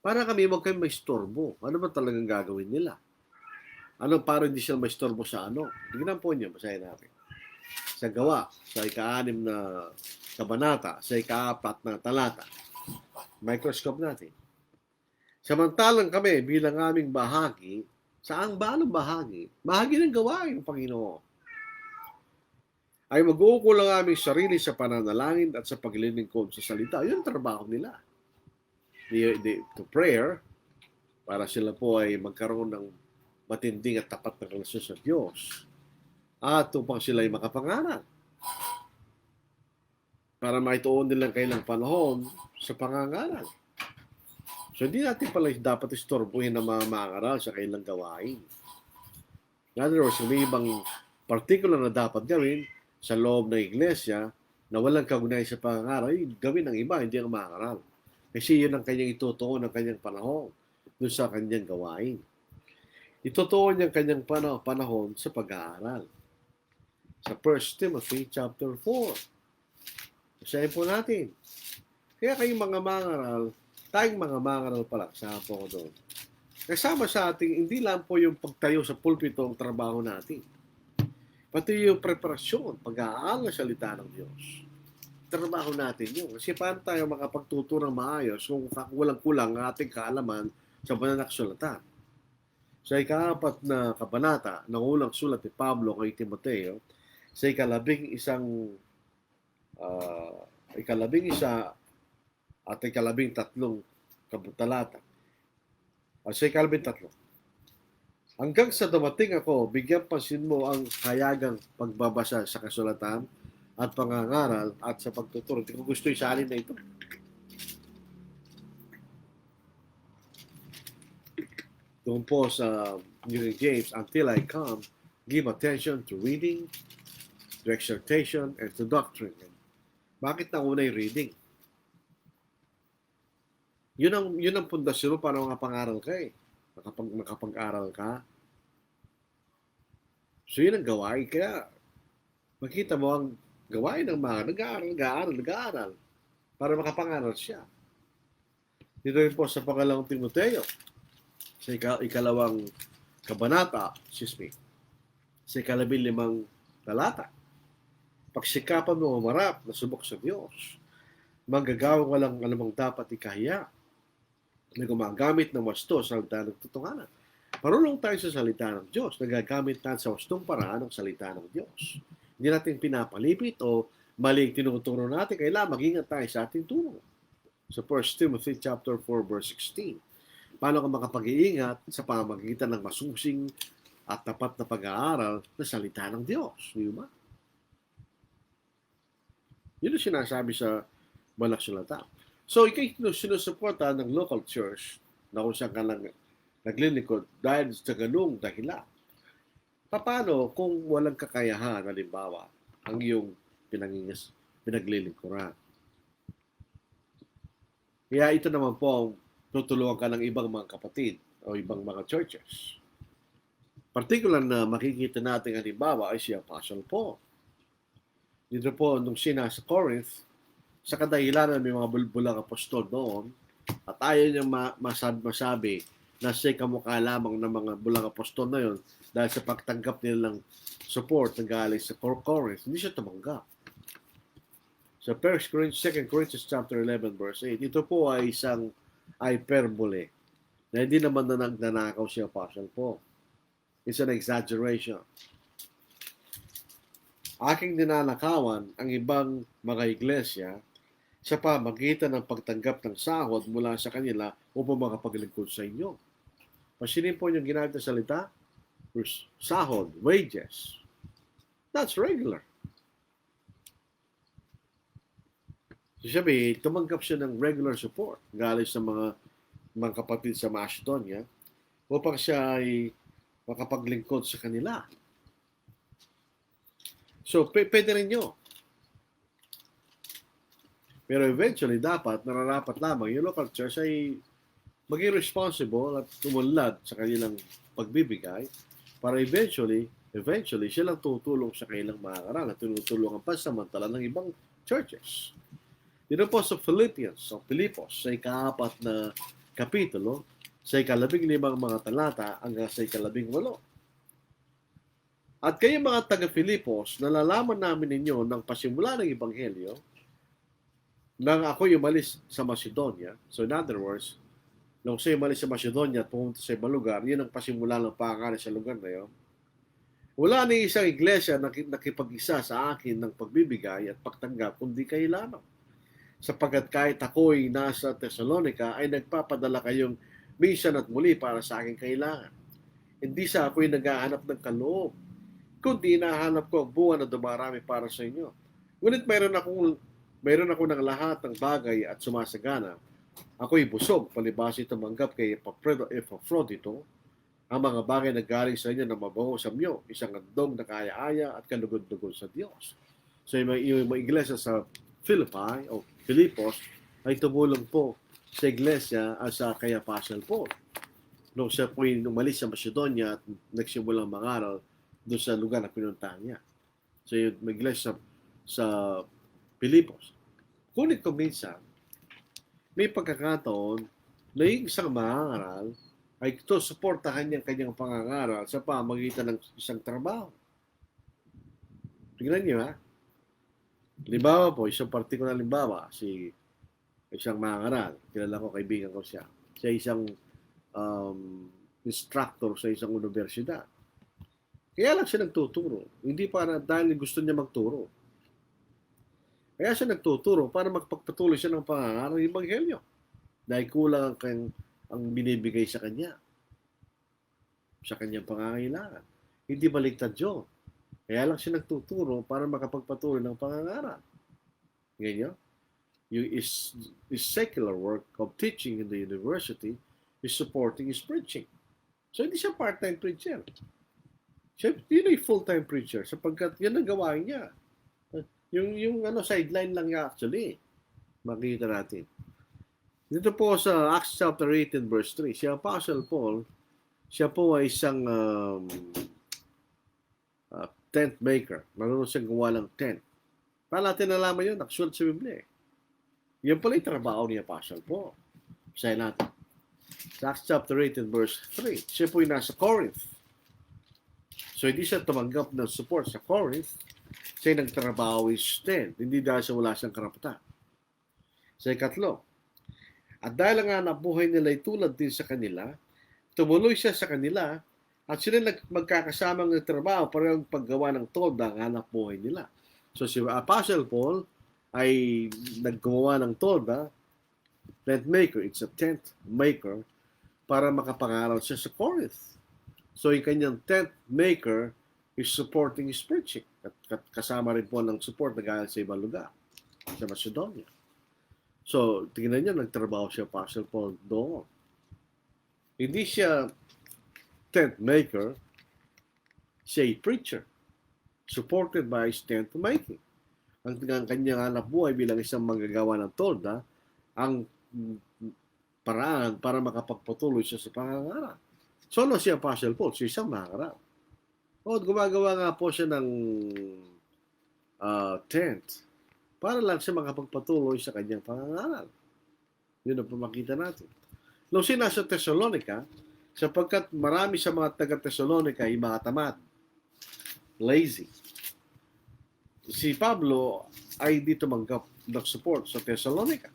Para kami huwag kayong maistorbo. Ano ba talagang gagawin nila? Ano para hindi sila maistorbo sa ano? Tignan po niyo, basahin natin. Sa gawa, sa ika-6 na kabanata, sa ika-4 na talata. Microscope natin. Samantalang kami bilang aming bahagi, saang balong bahagi? Bahagi ng gawain ng Panginoon. Ay mag-uukol ang aming sarili sa pananalangin at sa paglilingkod sa salita. Yun ang trabaho nila. To prayer, para sila po ay magkaroon ng matinding at tapat na relasyon sa Diyos. At upang sila ay makapangaral. Para maituon nilang kailang panahon sa pangangaral. So hindi natin pala dapat istorbuhin na mga mangaral sa kailang gawain. In other words, may ibang particular na dapat gawin sa loob ng iglesia na walang kaugnay sa pangangaral, gawin ng iba, hindi ang mangaral. Kasi yun ang kanyang itutuon ng kanyang panahon doon sa kanyang gawain. Itutuon niya ang kanyang panahon sa pag-aaral. Sa 1 Timothy chapter 4. Basahin po natin. Kaya kayong mga mangaral, tayong mga mangaral pala, kasama po ko doon. Kasama sa ating, hindi lang po yung pagtayo sa pulpito ang trabaho natin. Pati yung preparasyon, pag-aaral ng salita ng Diyos. Trabaho natin yun. Kasi paano tayo makapagtuturo ng maayos kung walang kulang ang ating kaalaman sa banal na kasulatan. Sa ika-4 na kabanata ng unang sulat ni Pablo kay Timoteo, sa ikalabing isa at ikalabing tatlong kabutalata. Sa ikalabing tatlo. Hanggang sa dumating ako, bigyan pansin mo ang kayagang pagbabasa sa kasulatan at pangangaral at sa pagtuturo. Hindi ko gusto isalin na ito. Doon po sa New King James, until I come, give attention to reading, to exhortation, and to doctrine. Bakit nauna yung reading? Yun ang pundasyon para makapangaral ka eh. Makapag-aral ka. So yun ang gawain. Kaya makita mo ang gawain ng mga nag-aaral para makapangaral siya. Dito rin po sa pangalawang Timoteo, sa ikalawang kabanata, sa 15 talata. Pagsikapan mo umarap na subok sa Diyos. Manggagawa ka lang alamang dapat ikahiya na gumagamit ng wasto sa salita ng totohanan. Marunong tayo sa salita ng Diyos. Nagagamit natin sa wastong paraan ng salita ng Diyos. Hindi natin pinapalipit o maling tinuturo natin. Kailangan mag-ingat tayo sa ating turo. Sa 1 Timothy chapter 4 verse 16. Paano ka makapag-iingat sa pamamagitan ng masusing at tapat na pag-aaral na salita ng Diyos? Di ba? Yun ang sinasabi sa Banal Sulata. So, ikay sinusuporta ng local church na kung saan ka lang naglilingkod dahil sa ganung dahilan. Paano kung walang kakayahan, halimbawa, ang iyong pinaglilingkuran? Kaya ito naman po ang tutulungan ka ng ibang mga kapatid o ibang mga churches. Particular na makikita natin halimbawa ay si Apostle Paul. Dito po, nung siya nasa Corinth, sa kadahilanan may mga bulbulang apostol doon, at ayaw niya masabi na siya kamukha lamang ng mga bulang apostol na yun dahil sa pagtanggap nila ng support na galing sa Corinth, hindi siya tumanggap. Sa 2 Corinthians chapter 11 verse 8, ito po ay isang hyperbole na hindi naman nagnanakaw si Apostle Paul. It's an exaggeration. Aking dinanakawan ang ibang mga iglesia sa pamagitan ng pagtanggap ng sahod mula sa kanila upang makapaglingkod sa inyo. Pasinin po yung ginamit na salita? Sahod, wages. That's regular. Sabi, tumanggap siya ng regular support galing sa mga kapatid sa Macedonia upang siya ay makapaglingkod sa kanila. So, pwede rin nyo. Pero eventually, nararapat lamang yung local church ay maging responsible at tumunlad sa kanilang pagbibigay para eventually silang tutulong sa kanilang mga karal at tinutulungan pansamantala ng ibang churches. Dito po sa Philippians, sa Pilipos, sa ika-4 na kapitulo, sa 15 mga talata hanggang sa 18. At kayo mga taga-Filipos, nalalaman namin ninyo ng pasimula ng Ebanghelyo nang ako'y umalis sa Macedonia. So in other words, nung siya umalis sa Macedonia at pumunta sa ibang lugar, yun ang pasimula ng pangalan sa lugar na yun. Wala ni isang iglesia na nakipag-isa sa akin ng pagbibigay at pagtanggap, kundi kayo lamang. Sapagkat kahit ako'y nasa Thessalonica, ay nagpapadala kayong minsan at muli para sa aking kailangan. Hindi sa ako'y naghahanap ng kaloob, kundi nahanap ko ang buwan na dumarami para sa inyo. Ngunit mayroon ako ng lahat ng bagay at sumasagana. Ako'y busog, palibhasa tumanggap kay Epaphroditus ang mga bagay na galing sa inyo na mabango sa inyo, isang handog na kaya-aya at kalugod-lugod sa Diyos. So yung mga iglesia sa Philippi o Filipos ay tumulong po sa iglesia at sa kay Apostle Paul. Nung siya po umalis sa Macedonia at nagsimulang mangaral doon sa lugar na pinuntahan niya. So yung iglesia sa Filipos. Kunin ko minsan, may pagkakataon na yung isang mangaral ay ito suportahan niyang kanyang pangangaral sa pamagitan ng isang trabaho. Tingnan niyo ha. Halimbawa po, isang particular halimbawa, isang mangaral, kilala ko, kaibigan ko siya. Siya isang instructor sa isang universidad. Kaya lang siya nagtuturo. Hindi para dahil gusto niya magturo. Kaya siya nagtuturo para magpagpatuloy siya ng pangangaral ng Ebanghelyo. Dahil kulang ang binibigay sa kanya. Sa kanyang pangangailangan. Hindi baliktad yun. Kaya lang siya nagtuturo para makapagpatuloy ng pangangaral. Ganyan? His secular work of teaching in the university is supporting his preaching. So hindi siya part-time preacher. Yun ay full-time preacher sapagkat yan ang gawain niya. Yung sideline lang niya actually. Makikita natin. Dito po sa Acts chapter 18 verse 3, si Apostle Paul, siya po ay isang tent maker. Marunong siyang gawa ng tent. Paano natin nalaman yun? Nakasulat sa Biblia. Yan pala yung trabaho ni Apostle Paul. Basahin natin. Sa Acts chapter 8 and verse 3. Siya po'y nasa Corinth. So, hindi siya tumanggap ng support sa Corinth. Siya nagtrabaho instead. Hindi dahil sa wala siyang karapatan. Sa ikatlo, at dahil ang hanap buhay nila ay tulad din sa kanila, tumuloy siya sa kanila at sila magkakasamang nagtrabaho parehong paggawa ng toda ang hanap buhay nila. So si Apostle Paul ay naggawa ng toda, tent maker, it's a tent maker, para makapangaral siya sa Corinth. So yung kanyang tent maker is supporting his preaching. At kasama rin po ng support na galing sa ibang lugar, sa Macedonia. So, tingnan niyo, nagtrabaho siya Apostle Paul doon. Hindi siya tent maker, siya preacher, supported by his tent making. Ang kanyang hanap buhay bilang isang manggagawa ng tolda, ang paraan para makapagpatuloy siya sa pangangaral. So, ano si Apostle Paul? Siya isang mangangaral. O, gumagawa nga po siya ng tent para lang siya makapagpatuloy sa kanyang pangangaral. Yun ang pamakita natin. Nung sinasa Thessalonica, sapagkat marami sa mga taga-Thessalonica ay mga tamad, lazy. Si Pablo ay di tumanggap ng support sa Thessalonica.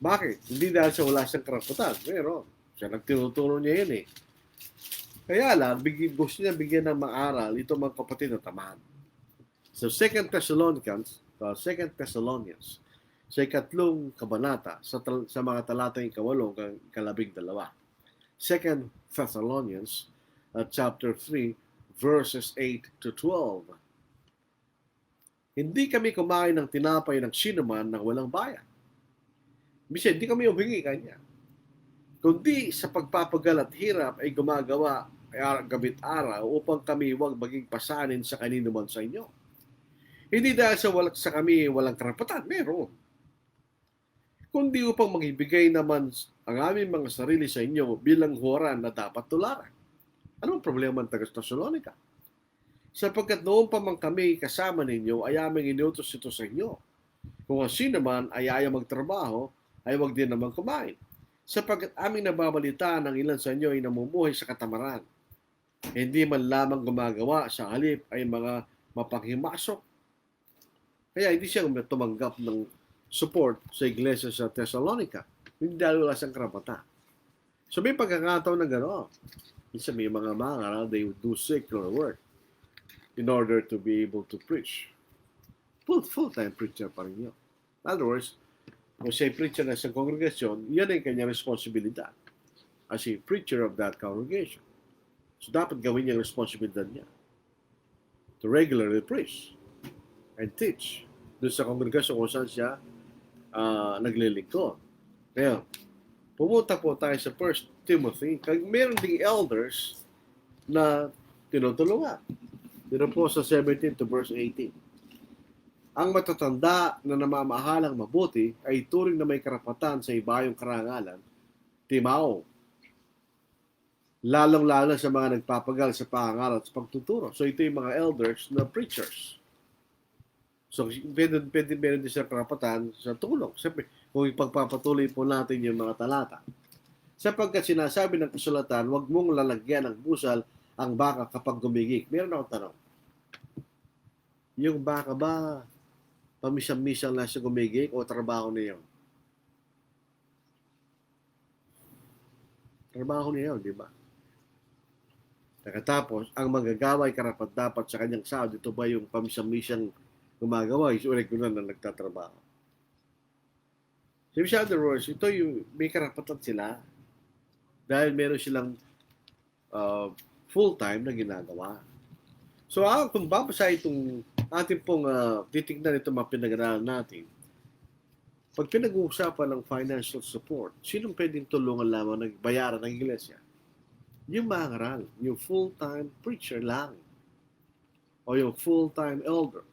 Bakit? Hindi dahil sa wala siyang karapatan. Pero siya nagtinuturo niya yun eh. Kaya lang, gusto niya bigyan ng maaral itong mga kapatid na tamad. So 2 Thessalonians, sa ikatlong kabanata, sa mga talatang ikawalong, kalabing dalawa. 2 Thessalonians, chapter 3, verses 8 to 12. Hindi kami kumain ng tinapay ng sinuman ng walang bayad. Bisa, hindi kami humingi kanya. Kundi sa pagpapagal at hirap ay gumagawa gabit araw upang kami huwag maging pasanin sa kanino man sa inyo. Hindi dahil sa kami walang karapatan, meron. Kundi upang magbigay naman ang aming mga sarili sa inyo bilang huwaran na dapat tularan. Ano ang problema ng taga-Thessalonica? Sapagkat noon pa man kami kasama ninyo, ay aming inutos ito sa inyo. Kung sino man ay ayaw magtrabaho, ay wag din naman kumain. Sapagkat aming nababalita ng ilan sa inyo ay namumuhay sa katamaran. Hindi man lamang gumagawa, sa halip ay mga mapanghimasok. Kaya hindi siya tumanggap ng support sa iglesia sa Thessalonica. Hindi dahil wala siyang karapatan. So may pagkakataon na gano'n. Minsan may mga mangaral, they would do secular work in order to be able to preach. Full-time preacher pa rin yun. In other words, kung siya preacher na sa kongregasyon, yan ay kanyang responsibilidad as a preacher of that congregation. So dapat gawin niya ang responsibilidad niya to regularly preach and teach doon sa kongregasyon kung saan siya naglilingkod. Kaya, pumunta po tayo sa 1 Timothy. Meron ding elders na tinutulungan. Dito po sa 17 to verse 18. Ang matatanda na namamahalang mabuti ay turing na may karapatan sa ibayong karangalan, Timao. Lalong-lalo sa mga nagpapagal sa pangangaral at sa pagtuturo. So ito yung mga elders na preachers. So, meron din siya karapatan sa tulong. Siyempre, kung ipagpapatuloy po natin yung mga talata. Sapagkat sinasabi ng kasulatan, huwag mong lalagyan ng busal ang baka kapag gumigik. Meron akong tanong. Yung baka ba, pamisang-misang lang siya gumigik o trabaho niya yun? Trabaho niya yun, di ba? Nakatapos, ang manggagawa ay karapat-dapat sa kanyang sahod. Ito ba yung pamisang-misang gumagawa, is regular na nagtatrabaho. So, in other words, ito yung may karapatan sila dahil meron silang full-time na ginagawa. So, kung babasa itong ating pong titignan itong mga pinag-aralan natin, pag pinag-uusapan ng financial support, sinong pwedeng tulungan lamang nagbayaran ng iglesia? Yung mangaral, yung full-time preacher lang, o yung full-time elder.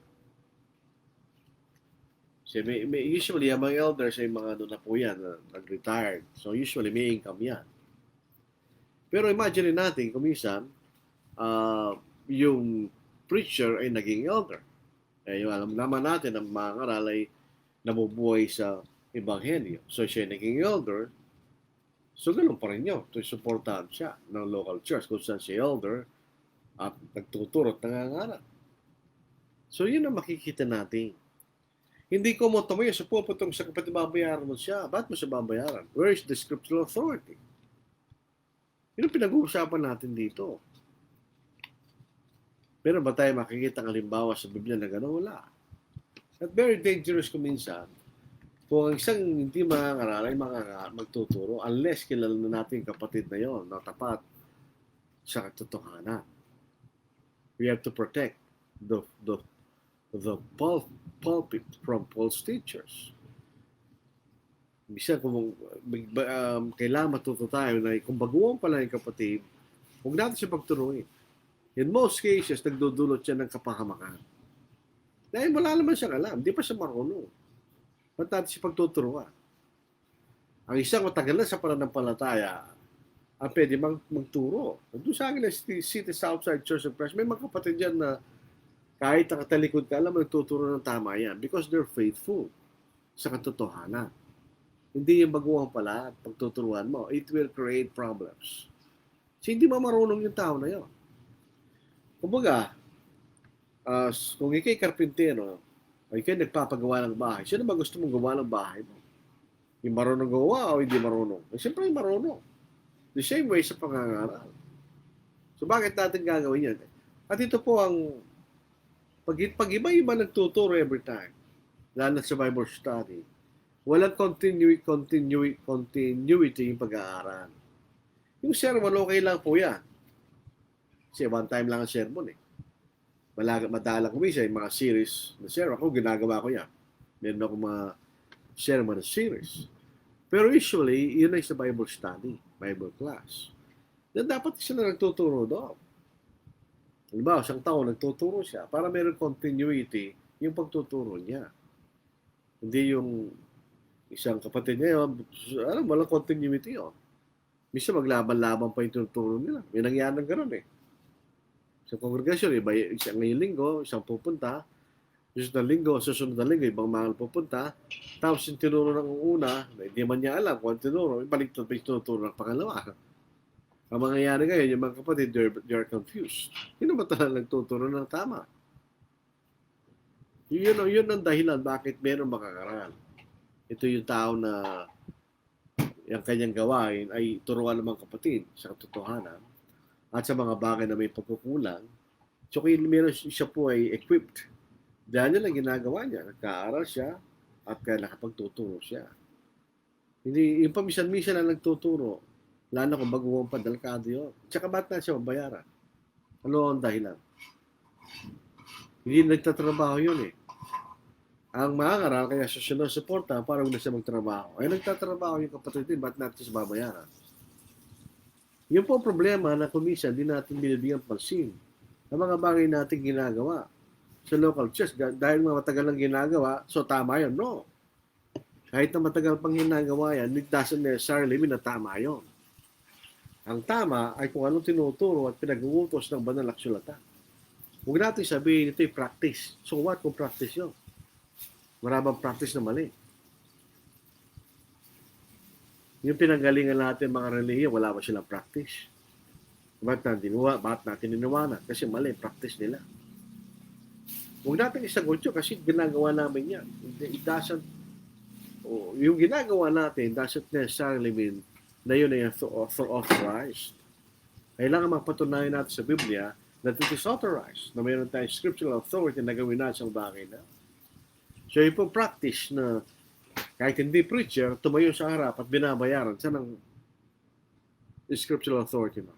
So, usually, ang mga elders ay mga doon na po yan, nag-retired. So, usually, may income yan. Pero imagine natin, kung minsan, yung preacher ay naging elder. Yung alam naman natin, ang mga ngaral ay nabubuhay sa ebanghelyo. So, siya naging elder, So, ganun pa rin yun. Ito supportahan siya ng local church kung saan si elder at nagtuturo at nangangaral. So, yun ang makikita natin. Hindi ko mo tumayo sa puputong sa kapatid, babayaran mo siya. Ba't mo siya babayaran? Where is the scriptural authority? Yun ang pinag-uusapan natin dito. Pero ba tayo makikita ng halimbawa sa Biblia na gano'n? Wala. At very dangerous kung minsan, kung ang isang hindi mangangaral ay magtuturo unless kilala na natin kapatid na yon na tapat sa katotohanan. We have to protect the pulpit from false teachers. Bisa kung kailangan matuto tayo na kung baguhan pala yung kapatid, huwag natin siya pagturuin. In most cases, nagdudulot siya ng kapahamakan. Dahil wala naman siyang alam, di pa siya marunong. Ba't natin siya pagtuturuan? Ang isang matagal na sa pananampalataya, ang pwede magturo. Doon sa akin, City Southside Church of Christ, may mga kapatid dyan na kahit nakatalikod ka, alam mo, nagtuturo ng tama yan because they're faithful sa katotohanan. Hindi yung baguhan pala at pagtuturuan mo. It will create problems. Kasi hindi marunong yung tao na yun. Kumbaga, kung ikay karpintero, o ikay nagpapagawa ng bahay, sino ba gusto mong gawa ng bahay mo? Yung marunong gawa o hindi marunong? Siyempre yung marunong. The same way sa pangangaral. So bakit natin gagawin yan? At ito po ang pag iba-iba nagtuturo every time, lalo sa Bible study, walang continuity yung pag-aaral. Yung sermon, okay lang po yan. Kasi one time lang ang sermon eh. Madalang ko yung mga series na sermon. Ako, ginagawa ko yan. Meron ako mga sermon na series. Pero usually, yun ay sa Bible study, Bible class. Na dapat sila nagtuturo doon. Halimbawa, isang taon nagtuturo siya para meron continuity yung pagtuturo niya. Hindi yung isang kapatid niya, walang continuity yun. Misa maglaban-laban pa yung tinuturo nila. May nangyari ng gano'n eh. Sa kongregasyon, iba isang ngayong linggo, isang pupunta, susunod na linggo, ibang mga pupunta, tapos yung tinuro ng una, hindi man niya alam kung tinuro, ibaliktad pa yung tinuturo ng pangalawa. Ang mangyayari ngayon, yung mga kapatid, they're confused. Sino ba talagang nagtuturo ng tama? Yun ang dahilan bakit meron makakaral. Ito yung tao na yung kanyang gawain ay turuan ng mga kapatid sa katotohanan at sa mga bagay na may pagkukulang. So kung meron siya po ay equipped, dahil lang ginagawa niya, nagkaaral siya at kaya nakapagtuturo siya. Hindi, yung pamisan-misan na nagtuturo, lalo kung baguhang padalkado yun. Tsaka ba't na siya mabayaran? Ano ang dahilan? Hindi nagtatrabaho yun eh. Ang mangangaral kaya siya sinusuporta para huwag na siya magtrabaho. Ay nagtatrabaho yung kapatid din, ba't natin siya babayaran? Yun po ang problema na kumisa, hindi natin binibigyan pansin. Ang mga bagay natin ginagawa sa local church, dahil mga matagal lang ginagawa, so tama yun. No. Kahit na matagal pang ginagawa yan, it doesn't necessarily mean na tama yun. Ang tama ay kung anong tinuturo at pinag-uutos ng banal na kasulatan. Huwag natin sabihin ito'y practice. So what kung practice yun? Maraming practice na mali. Yung pinanggalingan natin mga relihiyon, wala ba silang practice? Ba't natin iniwanan? Kasi mali, practice nila. Huwag natin isagot yun kasi ginagawa namin yan. It doesn't, yung ginagawa natin doesn't necessarily mean na yun ay authorized. Kailangan mapatunayan natin sa Biblia that it is authorized, na mayroon tayong scriptural authority na gawin natin sa bagay na. So, yung practice na kahit hindi preacher, tumayo sa harap at binabayaran, saan ang scriptural authority mo?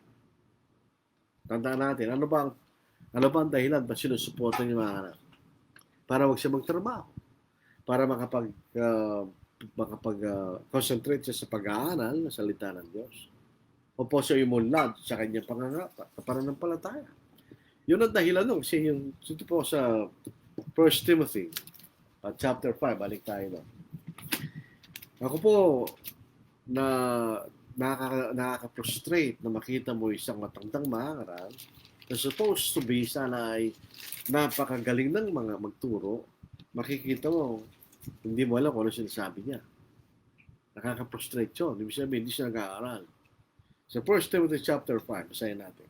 Tandaan natin, ano ba ang dahilan ba sinusuportan yung mga anak? Para wag siya magtrabaho. Para makapag-concentrate siya sa pag-aaral ng salita ng Diyos. O po siya imunlad sa kanyang pananampalataya. Yun ang dahilan nung kasi yung ito po sa 1 Timothy chapter 5, balik tayo doon. Ako po na nakaka-frustrate na makita mo isang matandang mangaral na supposed to be sana ay napakagaling ng mga magturo, makikita mo hindi mo alam kung ano sinasabi niya. Nakaka-frustrate yun. Ibig sabihin, hindi siya nag-aaral. Sa 1 Timothy chapter 5, basahin natin.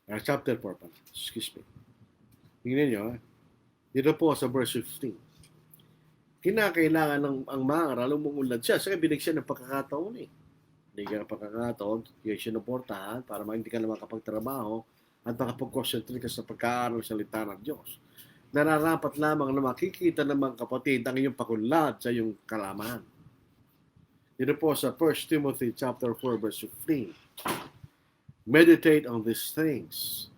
Chapter 4 pala. Excuse me. Tingnan nyo, dito po sa verse 15. Kinakailangan ng ang mangaral umunlad siya. Kasi binigyan siya ng pagkakataon eh. Binigyan ng pagkakataon, kaya siya naportahan para hindi ka na makapagtrabaho at makapag-concentrate ka sa pagkaaral sa salita ng Diyos. Nararapat lamang na makikita ng mga kapatid ang iyong pagunlad sa iyong kalaman. Dito po sa 1 Timothy chapter 4 verse 15. Meditate on these things.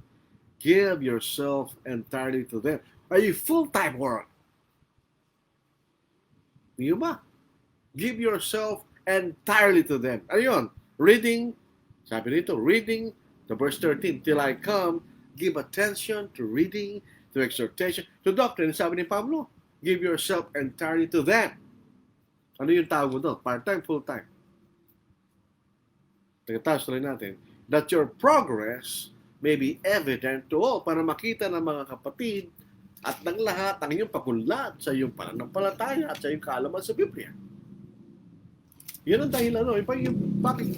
Give yourself entirely to them. Are you full-time work? Di ba? Give yourself entirely to them. Ayun, reading, sabi dito, reading, the verse 13, till I come, give attention to reading, to exhortation, to doctrine. Sabi ni Pablo, give yourself entirely to them. Ano yung tawag mo doon? Part-time, full-time. Tagatas tuloy natin, that your progress may be evident to all, para makita ng mga kapatid at ng lahat ang iyong pagunlad sa iyong pananampalataya at sa iyong kaalaman sa Biblia. Yun ang dahilan, no? Bakit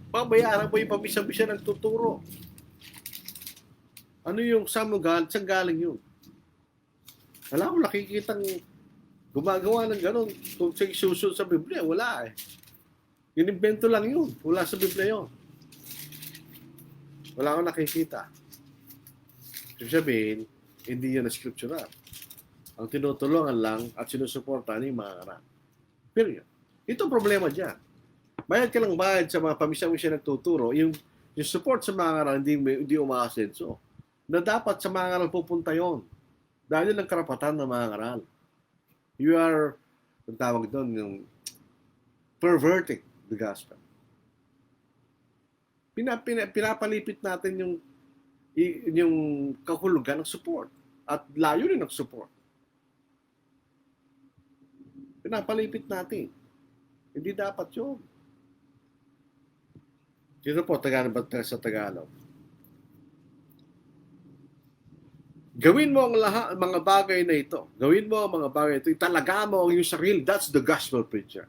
pabayaran mo yung pamisa-bisa ng tuturo? Ano yung saan galing yun? Wala akong nakikitang gumagawa ng gano'n kung susunod sa Biblia. Wala eh. Inimbento lang yun. Wala sa Biblia yun. Wala akong nakikita. Ibig sabihin, hindi yan na scriptural. Ang tinutulungan lang at sinusuportahan yung mga anak. Period. Ito problema dyan. Bayad ka lang bayad sa mga pamisa-misa nagtuturo, yung support sa mga aral hindi umaasenso. Na dapat sa mga aral pupunta yon. Dahil yun ang karapatan ng mga aral. You are, ang tawag doon, yung perverting the gospel. Pinapalipit natin yung kahulugan ng support at layo rin ng support. Pinapalipit natin. Hindi dapat yun. Dito po, sa Tagalog. Gawin mo ang lahat, mga bagay na ito. Gawin mo ang mga bagay na ito. Italaga mo ang iyong sarili. That's the gospel preacher.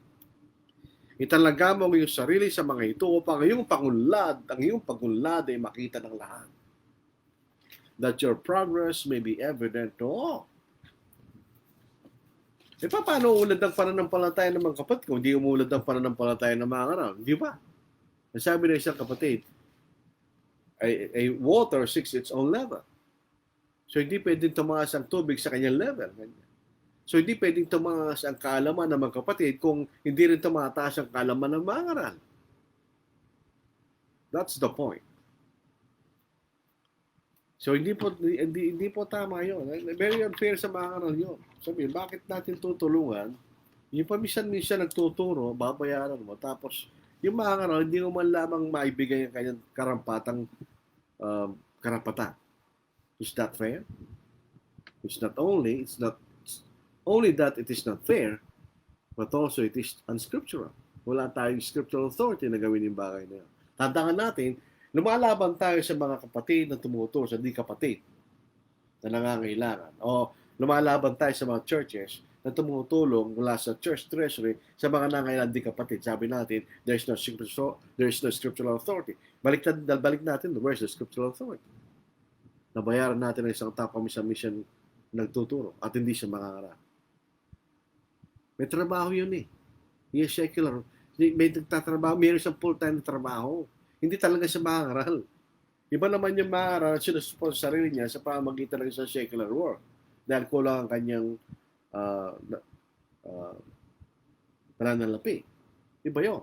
Italaga mo ang iyong sarili sa mga ito upang ang iyong pagunlad ay makita ng lahat. That your progress may be evident to all. E paano ulad ang pananampalataya ng mga kapatid kung hindi umulad ang pananampalataya ng mga aral? Di ba? Sabi ng isang kapatid, a water seeks its own level. So hindi pwedeng tumaas ang tubig sa kanyang level. So hindi pwedeng tumaas ang kaalaman ng mga kapatid kung hindi rin tumataas ang kaalaman ng mga aral. That's the point. So hindi po tama 'yon. Very unfair sa mga aral 'yon. Sabi, bakit natin tutulungan? Yung paminsan-minsan nagtuturo, babayaran mo, tapos yung mga aral, hindi mo man lamang maibigay ang kanyang karapatan. Is that fair? It's not only that it is not fair, but also it is unscriptural. Wala tayong scriptural authority na gawin yung bagay na yun. Tandaan natin, lumalaban tayo sa mga kapatid na tumuturo sa di kapatid na nangangailangan. O lumalaban tayo sa mga churches na tumutulong mula sa church treasury sa mga nangangailangan di kapatid. Sabi natin, there is no scriptural authority. Balik natin, where's the scriptural authority? Nabayaran natin ang isang tao mission nagtuturo at hindi siya mangangaral. May trabaho yun eh. He is secular. May nagtatrabaho, mayroon siyang full-time na trabaho. Hindi talaga siya mangangaral. Iba naman yung mangangaral at sinusupport sa sarili niya sa pamamagitan ng isang secular work. Dahil kulang ang kanyang pananalapi. Iba yun.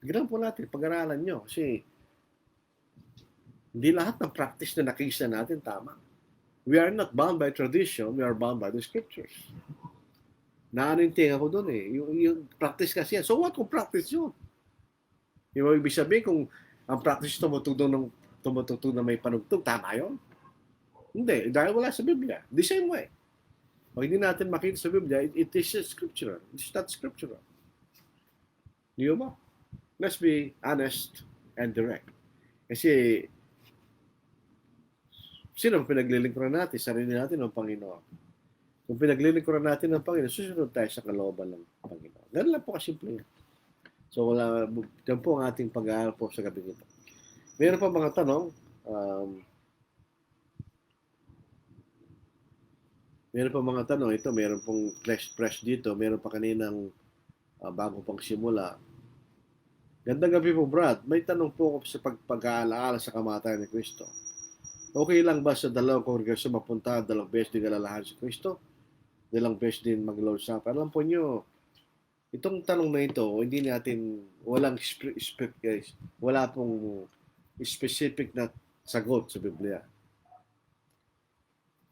Tignan po natin, pag-aralan nyo. Kasi hindi lahat ng practice na nakikita natin tama. We are not bound by tradition, we are bound by the scriptures. Naaninting ako doon eh. Yung practice kasi yan. So what kung practice yun? Yung ibig sabihin kung ang practice tumutugtog na may panugtog, tama yun? Hindi, dahil wala sa Biblia. The same way. Pag hindi natin makita sa Biblia, it is scriptural. It's not scriptural. Di ba? Let's be honest and direct. Kasi sino pinaglilingkuran natin? Sarili natin ng Panginoon. Kung pinaglilingkuran natin ng Panginoon, susunod tayo sa kalooban ng Panginoon. Ganun lang po kasimple yan. So, yan po ang ating pag-aaral po sa gabi nito. Meron pa mga tanong. Meron pa mga tanong. Ito, meron pong fresh dito. Meron pa kaninang bago pang simula. Gandang gabi po, Brad. May tanong po ako sa pag-aalaala sa kamatayan ni Kristo. Okay lang ba sa dalawang kongregasyon mapunta dalawang beses din alalahan si Kristo? Dalawang beses din mag-Lord Supper? Alam po nyo, itong tanong na ito, hindi natin, wala pong specific na sagot sa Biblia.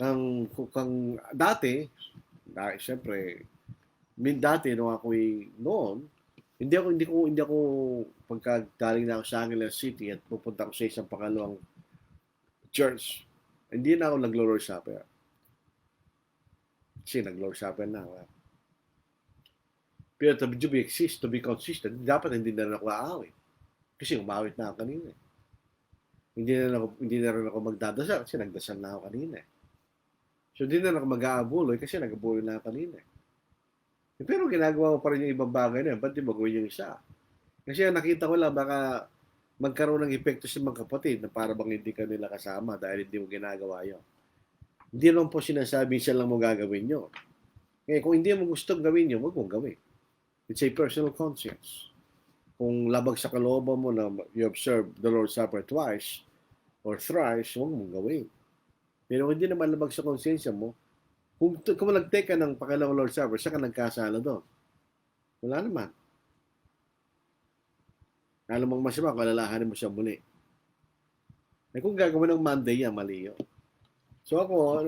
Kung dati, siyempre, dati nung ako'y noon, hindi ako pagka galing na ako sa Angeles City at pupunta ako sa isang pangalawang church, hindi na ako nag-Lord Supper. Kasi nag-Lord Supper na ako. Pero to be consistent, dapat hindi na rin ako aawit. Kasi umawit na ako kanina. Hindi na rin ako magdadasal kasi nagdasal na ako kanina. So hindi na rin ako mag-aabuloy kasi nag-aabuloy na ako kanina. Pero ginagawa ko pa rin yung ibang bagay na yun. Ba't di ba gawin yung isa? Kasi nakita ko lang baka magkaroon ng epekto sa mga kapatid na para bang hindi ka nila kasama dahil hindi mo ginagawa yun. Hindi naman po sinasabi siya lang mo gagawin yun. Kaya kung hindi mo gustong gawin yun, huwag mong gawin. It's a personal conscience. Kung labag sa kalooban mo na you observe the Lord's Supper twice or thrice, huwag mong gawin. Pero hindi naman labag sa konsensya mo, kung nag-take ka ng pangalawang Lord's Supper, saan ka nagkasala doon? Wala naman. Alam mong masama, kalalahanin mo siya muli. Eh kung gagawin ng Monday yan, mali yun. So ako,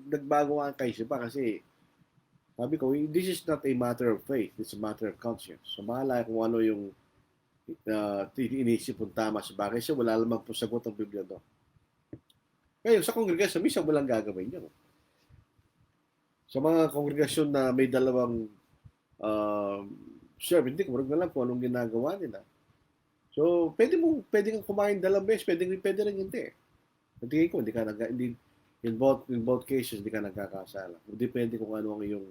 nagbago ang kaisipan kasi sabi ko, this is not a matter of faith, it's a matter of conscience. So mahala kung ano yung inisip mong tama sa bagay. So wala lamang po sagot ang Biblia doon. Ngayon, sa kongregasyon, minsan walang gagawin yun. Sa mga kongregasyon na may dalawang serve, hindi ko alam kung anong ginagawa nila. So, pwede kang kumain dalawang beses, pwede rin hindi. Tingin ko, in both cases, hindi ka nagkakasala. Depende kung ano ang iyong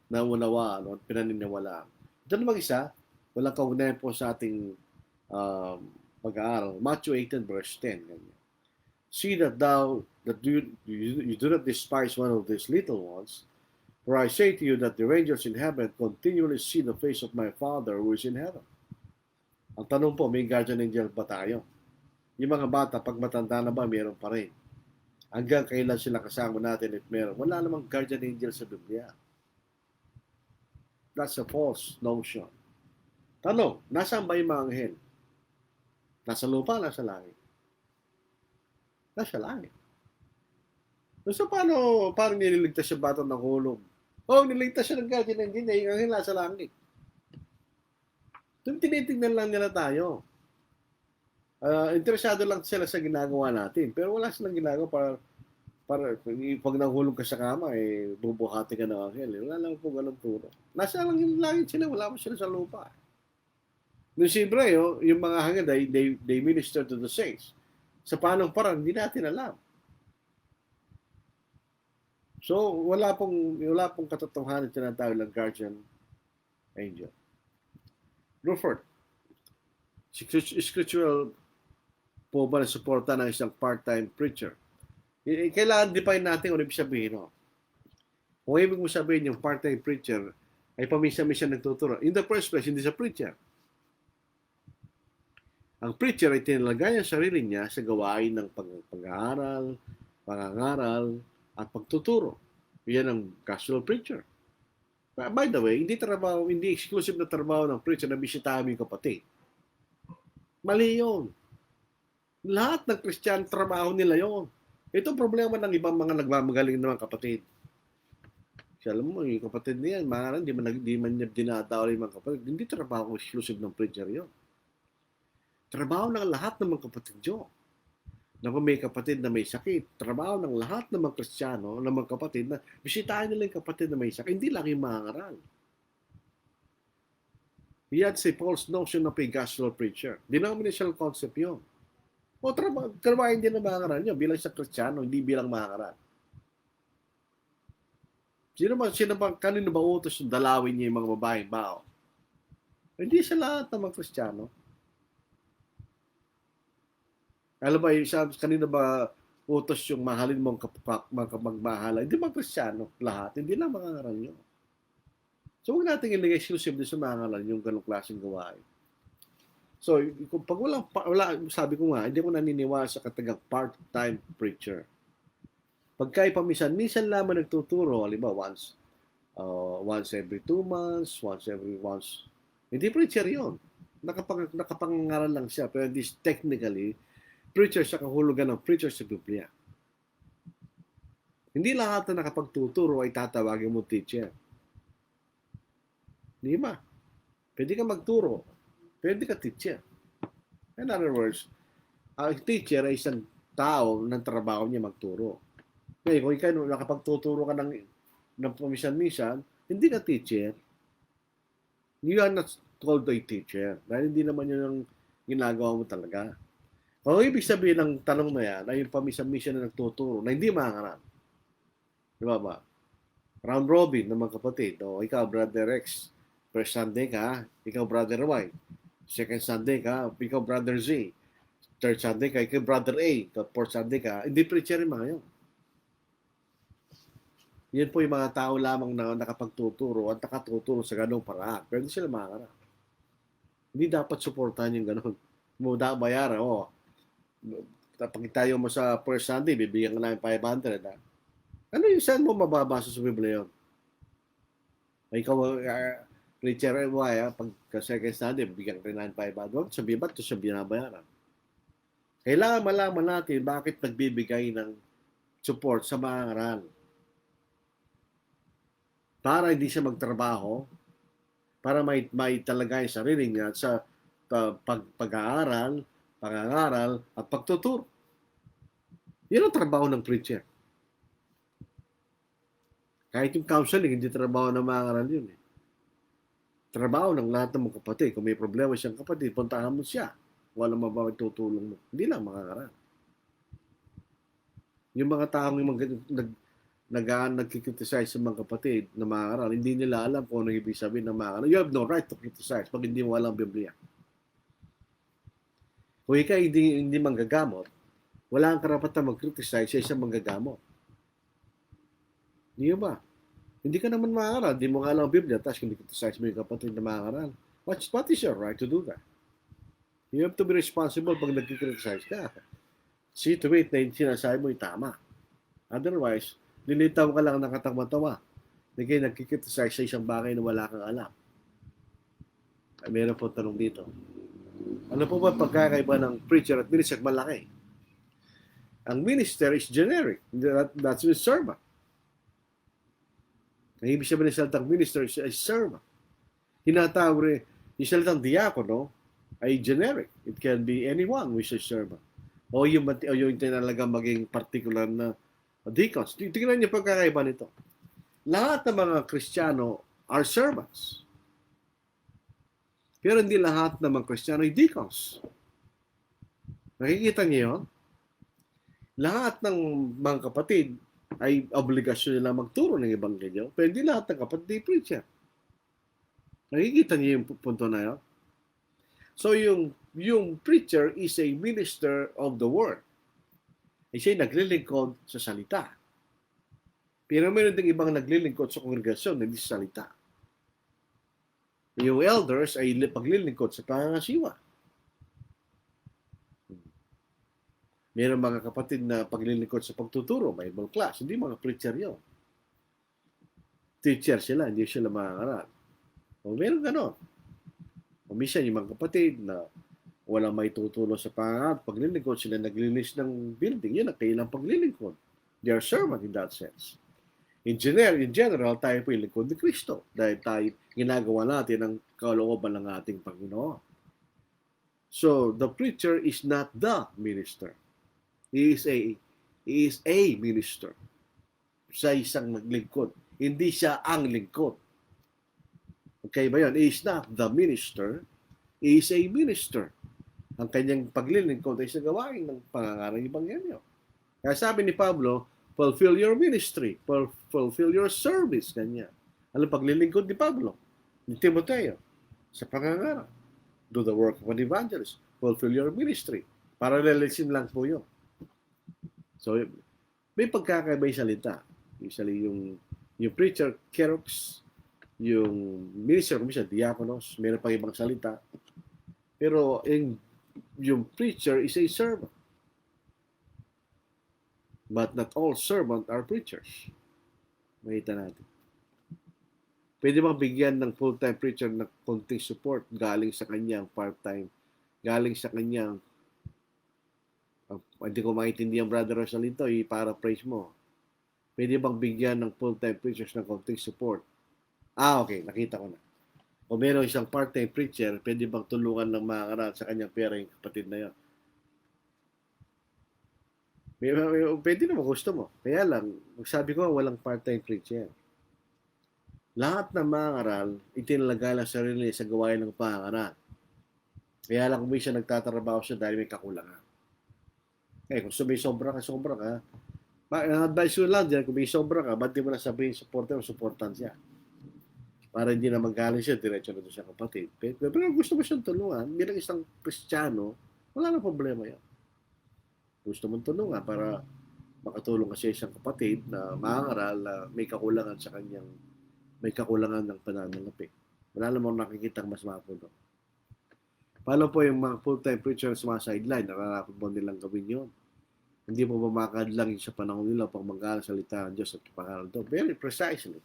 naunawaan o pinaniniwalaan. Ito naman isa, walang kaugnayan po sa ating pag-aaral. Matthew 18 verse 10. Ganyan. See that you do not despise one of these little ones, for I say to you that the angels in heaven continually see the face of my Father who is in heaven. Ang tanong po, may guardian angel ba tayo? Yung mga bata, pag matanda na ba, meron pa rin. Hanggang kailan sila kasama natin at meron. Wala namang guardian angel sa Biblia. That's a false notion. Tanong, nasaan ba yung mga anghel? Nasa lupa, nasa langit? Nasa langit. So paano nililigtas yung bata ng hulog? Niligtas siya ng guardian angel, yung anghel nasa langit. Doon tinitignan lang nila tayo. Interesado lang sila sa ginagawa natin. Pero wala silang ginagawa para pag nahulog ka sa kama, bubuhati ka ng anghel. Wala lang po ganun turo. Nasa lang yung langit sila, wala mo sila sa lupa. Nung si Hebreo, yung mga hangad, they minister to the saints. Sa paanong parang, hindi natin alam. So, wala pong katotohanan na tinatawag ng guardian angel. Ruford, scriptural po ba na suporta ng isang part-time preacher? Kailangan define natin kung ibig sabihin. No? Kung ibig mo sabihin yung part-time preacher ay pamisa-misa nagtuturo. In the first place, hindi sa preacher. Ang preacher ay tinalagay ang sarili niya sa gawain ng pag-aaral, pangangaral, at pagtuturo. Yan ang gospel preacher. By the way, hindi exclusive na trabaho ng preacher na bisitahin mo yung kapatid. Mali yun. Lahat ng Christian, trabaho nila yon. Ito problema ng ibang mga nagmamagaling naman kapatid. Kasi alam mo, yung kapatid niya, di man niya dinadaw yung mga kapatid. Hindi trabaho exclusive ng preacher yon. Trabaho ng lahat ng mga kapatid nyo. Na kung may kapatid na may sakit, trabaho ng lahat ng mga Kristiyano, ng mga kapatid na bisitahin nila yung kapatid na may sakit. Hindi lang yung mga ngaral. Yan si false notion of a gospel preacher. Denominational concept yun. O trabahin din ng mga ngaral nyo bilang sa Kristiyano, hindi bilang mga ngaral. Kanino ba utos yung dalawin niya yung mga babaeng bao? Hindi sa lahat ng mga Kristiyano. Alam ba, kanino ba utos yung mahalin mong magmahala? Hindi mga Kristiyano, lahat. Hindi lang mga ngaral nyo. So, huwag natin ilagay exclusively sa mga ngaral yung ganong klaseng gawain. So, pag sabi ko nga, hindi ko naniniwala sa katagang part-time preacher. Pagka paminsan lamang nagtuturo, halimbawa once every 2 months, once. Hindi preacher yon. Nakapangaral lang siya, pero this technically, preacher sa kahulugan ng preacher sa Biblia. Hindi lahat na nakapagtuturo ay tatawagin mo teacher. Di ba? Pwede ka magturo. Pwede ka teacher. In other words, ang teacher ay isang tao ng trabaho niya magturo. Ngayon, kung ikaw nakapagtuturo ka ng paminsan-minsan, hindi ka teacher. You are not called a teacher. Dahil hindi naman yun ang ginagawa mo talaga. Kung ibig sabihin ng tanong na yan, ay yung paminsan-minsan na nagtuturo na hindi mangarap. Di ba ba? Round robin ng mga kapatid. O, ikaw, Brother X, first Sunday ka, ikaw, Brother Y. Second Sunday ka, ikaw, Brother Z. Third Sunday ka, ikaw, Brother A. Fourth Sunday ka, hindi preacher yung mga yun. Yan po yung mga tao lamang na nakapagtuturo at nakatuturo sa ganong paraan. Pero hindi sila mangarap. Hindi dapat suportahan yung ganon. Mo bayaran, pag tayo mo sa first Sunday, bibigyan ka namin 500. Ha? Ano yung saan mo mababasa sa Biblia yun? Ikaw, preacher Y, pag second Sunday, bibigyan ka rin namin 500. Sabi ba't ito siya binabayaran? Kailangan malaman natin bakit nagbibigay ng support sa mga ngaral. Para hindi siya magtrabaho, para may talaga yung sarili niya sa pag-aaral, pangangaral, at pagtuturo. Yan ang trabaho ng preacher. Kahit yung counseling, hindi trabaho ng mga ngaral yun. Trabaho ng lahat ng mga kapatid. Kung may problema siyang kapatid, puntahan mo siya. Walang mabagtutulong mo. Hindi lang mga ngaral. Yung mga taong yung nagkikriticize sa mga kapatid na mga ngaral, hindi nila alam kung ano ibig sabihin ng mga ngaral. You have no right to criticize pag hindi mo alam Biblia. Kung ikaw hindi manggagamot, wala kang karapatan mag-criticize sa isang manggagamot. Hindi ba? Hindi ka naman mangaral, hindi mo alam ang Biblia, tapos hindi criticize mo yung kapatid na mangaral. What is your right to do that? You have to be responsible pag nag-criticize ka. See to it na yung sinasabi mo yung tama. Otherwise, lilitaw ka lang ng katang-matawa. Hindi kayo nag-criticize sa isang bagay na wala kang alam. Ay, meron po tanong dito. Ano po ba pagkakaiba ng preacher at minister? Malaki. Ang minister is generic. That's the servant. Ang ibig sabihin ng salitang minister is servant. Hinatawag rin, yung salitang diakono ay generic. It can be anyone who is a servant. O yung tinalagang maging particular na deacons. Tingnan niyo pagkakaiba nito. Lahat ng mga Kristiyano are servants. Pero hindi lahat ng mga Kristiyano ay deacons. Nakikita niyo yun? Lahat ng mga kapatid ay obligasyon nila magturo ng ebanghelyo, pero hindi lahat ng kapatid ay preacher. Nakikita niyo yung punto na yun? So yung preacher is a minister of the word. Ay siya naglilingkod sa salita. Pero meron ding ibang naglilingkod sa kongregasyon, hindi sa salita. Yung elders ay paglilingkod sa pangangasiwa. Meron mga kapatid na paglilingkod sa pagtuturo, Bible class. Hindi mga preacher yun. Teacher sila, hindi sila mangangaral. O meron gano'n. O minsan yung mga kapatid na walang may tutulong sa pangangaral, paglilingkod sila naglinis ng building. Yun ang kailang paglilingkod. They are servant in that sense. In general, tayo po yung lingkod ni Kristo dahil tayo ginagawa natin ang kalooban ng ating Panginoon. So, the preacher is not the minister. He is a minister. Siya isang naglingkod. Hindi siya ang lingkod. Okay ba yun? He is not the minister. He is a minister. Ang kanyang paglilingkod ay sa gawain ng pangangaral ng Ebanghelyo. Kaya sabi ni Pablo, fulfill your ministry, fulfill your service, kanya. Ano paglilingkod ni Pablo, ni Timoteo, sa pangangaral. Do the work of an evangelist, fulfill your ministry. Parallelism lang po yun. So, may pagkakaiba yung salita. Usually, yung preacher, kerox, yung minister, kumisa, diakonos, meron pang ibang salita. Pero, yung preacher is a servant. But not all servants are preachers. Makita natin. Pwede bang bigyan ng full-time preacher ng konting support galing sa kanyang part-time, galing sa kanyang, hindi ko maintindihan, Brother Rosalito, i-paraphrase mo. Pwede bang bigyan ng full-time preachers ng konting support? Okay, nakita ko na. O meron isang part-time preacher, pwede bang tulungan ng mga karal sa kanyang pera yung kapatid na yun? Pwede naman, gusto mo. Kaya lang, sabi ko, walang part-time preacher. Lahat ng mga aral, itinalaga lang sarili sa gawain ng pangaral. Kaya lang kung may siya nagtatrabaho siya dahil may kakulangan. Kung may sobra ka. Ang advice ko lang dyan, kung may sobra ka, ba't di mo na sabihin supportan siya? Para hindi na magaling siya, diretso na doon siya kapatid. Pero gusto mo siyang tulungan, bilang isang Kristiyano, wala na problema yan. Gusto mong tulungan para makatulong kasi isang kapatid na mangaral na may kakulangan sa kanyang, may kakulangan ng pananalapi. Wala namang nakikita mas mapuno. Paano po yung mga full-time preacher sa mga sideline? Nakakapag mo nilang gawin yun. Hindi mo ba makadlang sa panahon nila pag mag-aaral salita ng Diyos at pangaral doon? Very precisely.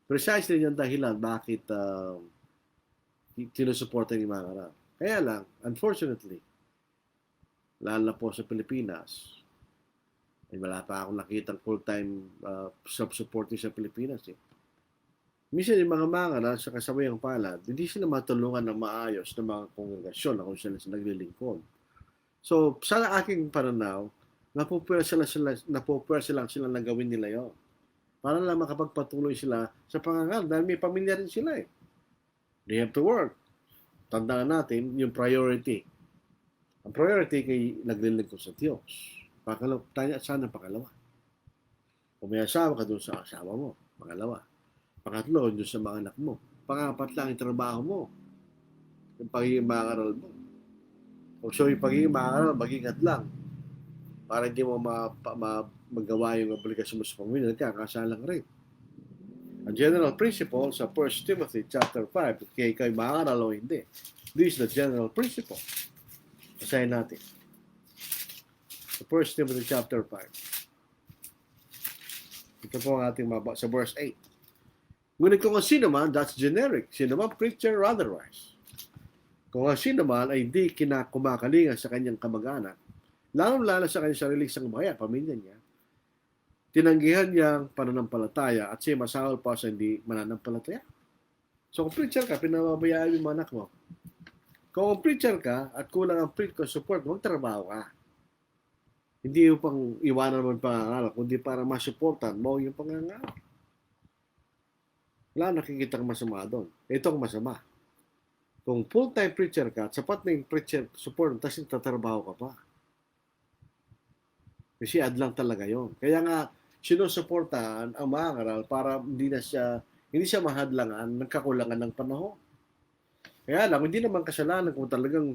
Precisely yung dahilan bakit sinusuporta ni mga aral. Kaya lang, unfortunately, lalo na po sa Pilipinas, ay wala pa akong nakitang full-time self-supporting sa Pilipinas. Minsan yung mga mangaral sa kasabayang palad, hindi sila matulungan ng maayos ng mga kongregasyon na kung sila naglilingkod. So, sa aking pananaw, napupwersa lang sila na gawin nila yun. Para lang makapagpatuloy sila sa pangangaral dahil may pamilya rin sila eh. They have to work. Tandaan natin yung priority. Ang priority kay naglilingkod sa Diyos. Sana pangalawa. Kung may asawa ka doon sa asawa mo, pangalawa. Pangatlo, doon sa mga anak mo. Pangapat lang yung trabaho mo. Yung pagiging mangaral mo. So yung pagiging mangaral, mag-ingat lang. Para hindi mo magawa yung obligasyon mo sa pamilya, nagkakasalang rin. Ang general principle sa 1 Timothy chapter 5, kaya ikaw mangaral o hindi. This is the general principle. Basahin natin. Sa 1 Timothy chapter 5. Ito po ang ating sa verse 8. Ngunit kung ang sino man, that's generic. Sino man, preacher or otherwise. Kung ang sino man ay di kumakalinga sa kanyang kamag-anak, lalong-lalo sa kanyang sariling sangbayan, pamilya niya, tinanggihan niyang pananampalataya at siya masahol pa sa hindi mananampalataya. So kung preacher ka, pinababayaan yung anak mo. Kung preacher ka at kulang ang preacher support, magtrabaho ka. Hindi yung pang iwanan mo ang pangangaral, kundi para masuportan mo yung pangangaral. Wala nakikitang masama doon. Ito ang masama. Kung full-time preacher ka at sapat na yung preacher support, tapos tatrabaho ka pa. Kasi adlang talaga yon. Kaya nga, sinusuportahan ang mangangaral para hindi siya mahadlangan ng kakulangan ng panahon. Kaya lang, hindi naman kasalanan kung talagang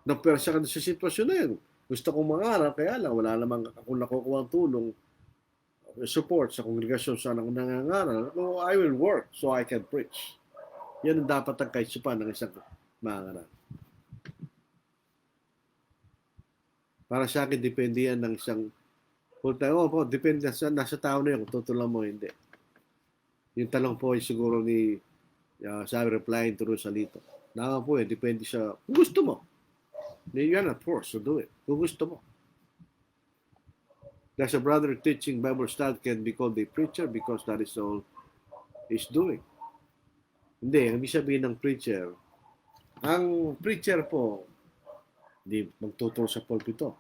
napersa ka sa sitwasyon na yun. Gusto kong mangaral, kaya lang, wala namang akong nakukuha tulong, support sa kongregasyon sa nangangaral. No, I will work so I can preach. Yan ang dapat ang kaisipan ng isang mangaral. Para sa akin, depende yan ng isang full-time. Depende nasa tao na yun kung tutulungan mo hindi. Yung talong po ay siguro ni sabi replying to Rosalito. Naman po depende sa kung gusto mo. You're not forced to do it. Kung gusto mo. Does a brother teaching Bible study can be called a preacher because that is all he's doing? Hindi, ang ibig sabihin ng preacher, ang preacher po, hindi magtuturo sa pulpito.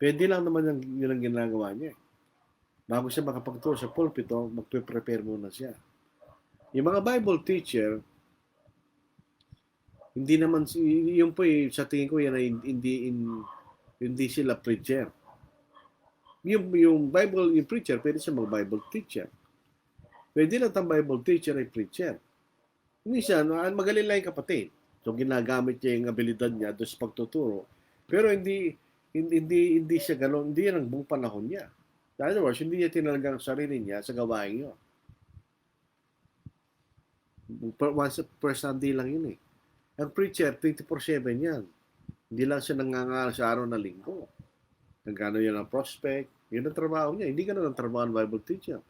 Pwede lang naman yun ang ginagawa niya. Bago siya makapagturo sa pulpito, magpe-prepare muna siya. Yung mga Bible teacher, hindi naman, yung po sa tingin ko yan ay hindi sila preacher. Yung Bible, yung preacher, pwede siya mag-Bible teacher. Pwede lang ang Bible teacher ay preacher. Hindi siya, magaling lang yung kapatid. So, ginagamit niya yung abilidad niya doon sa pagtuturo. Pero hindi siya gano'n, hindi yan ang buong panahon niya. In other words, hindi niya tinalagang sarili niya sa gawain niyo. Once per Sunday lang yun eh. Ang preacher, 24/7 yan. Hindi lang siya nangangaral sa araw na linggo. Nagkano yan ang prospect. Yun ang trabaho niya. Hindi ganun ang trabaho ng Bible teacher.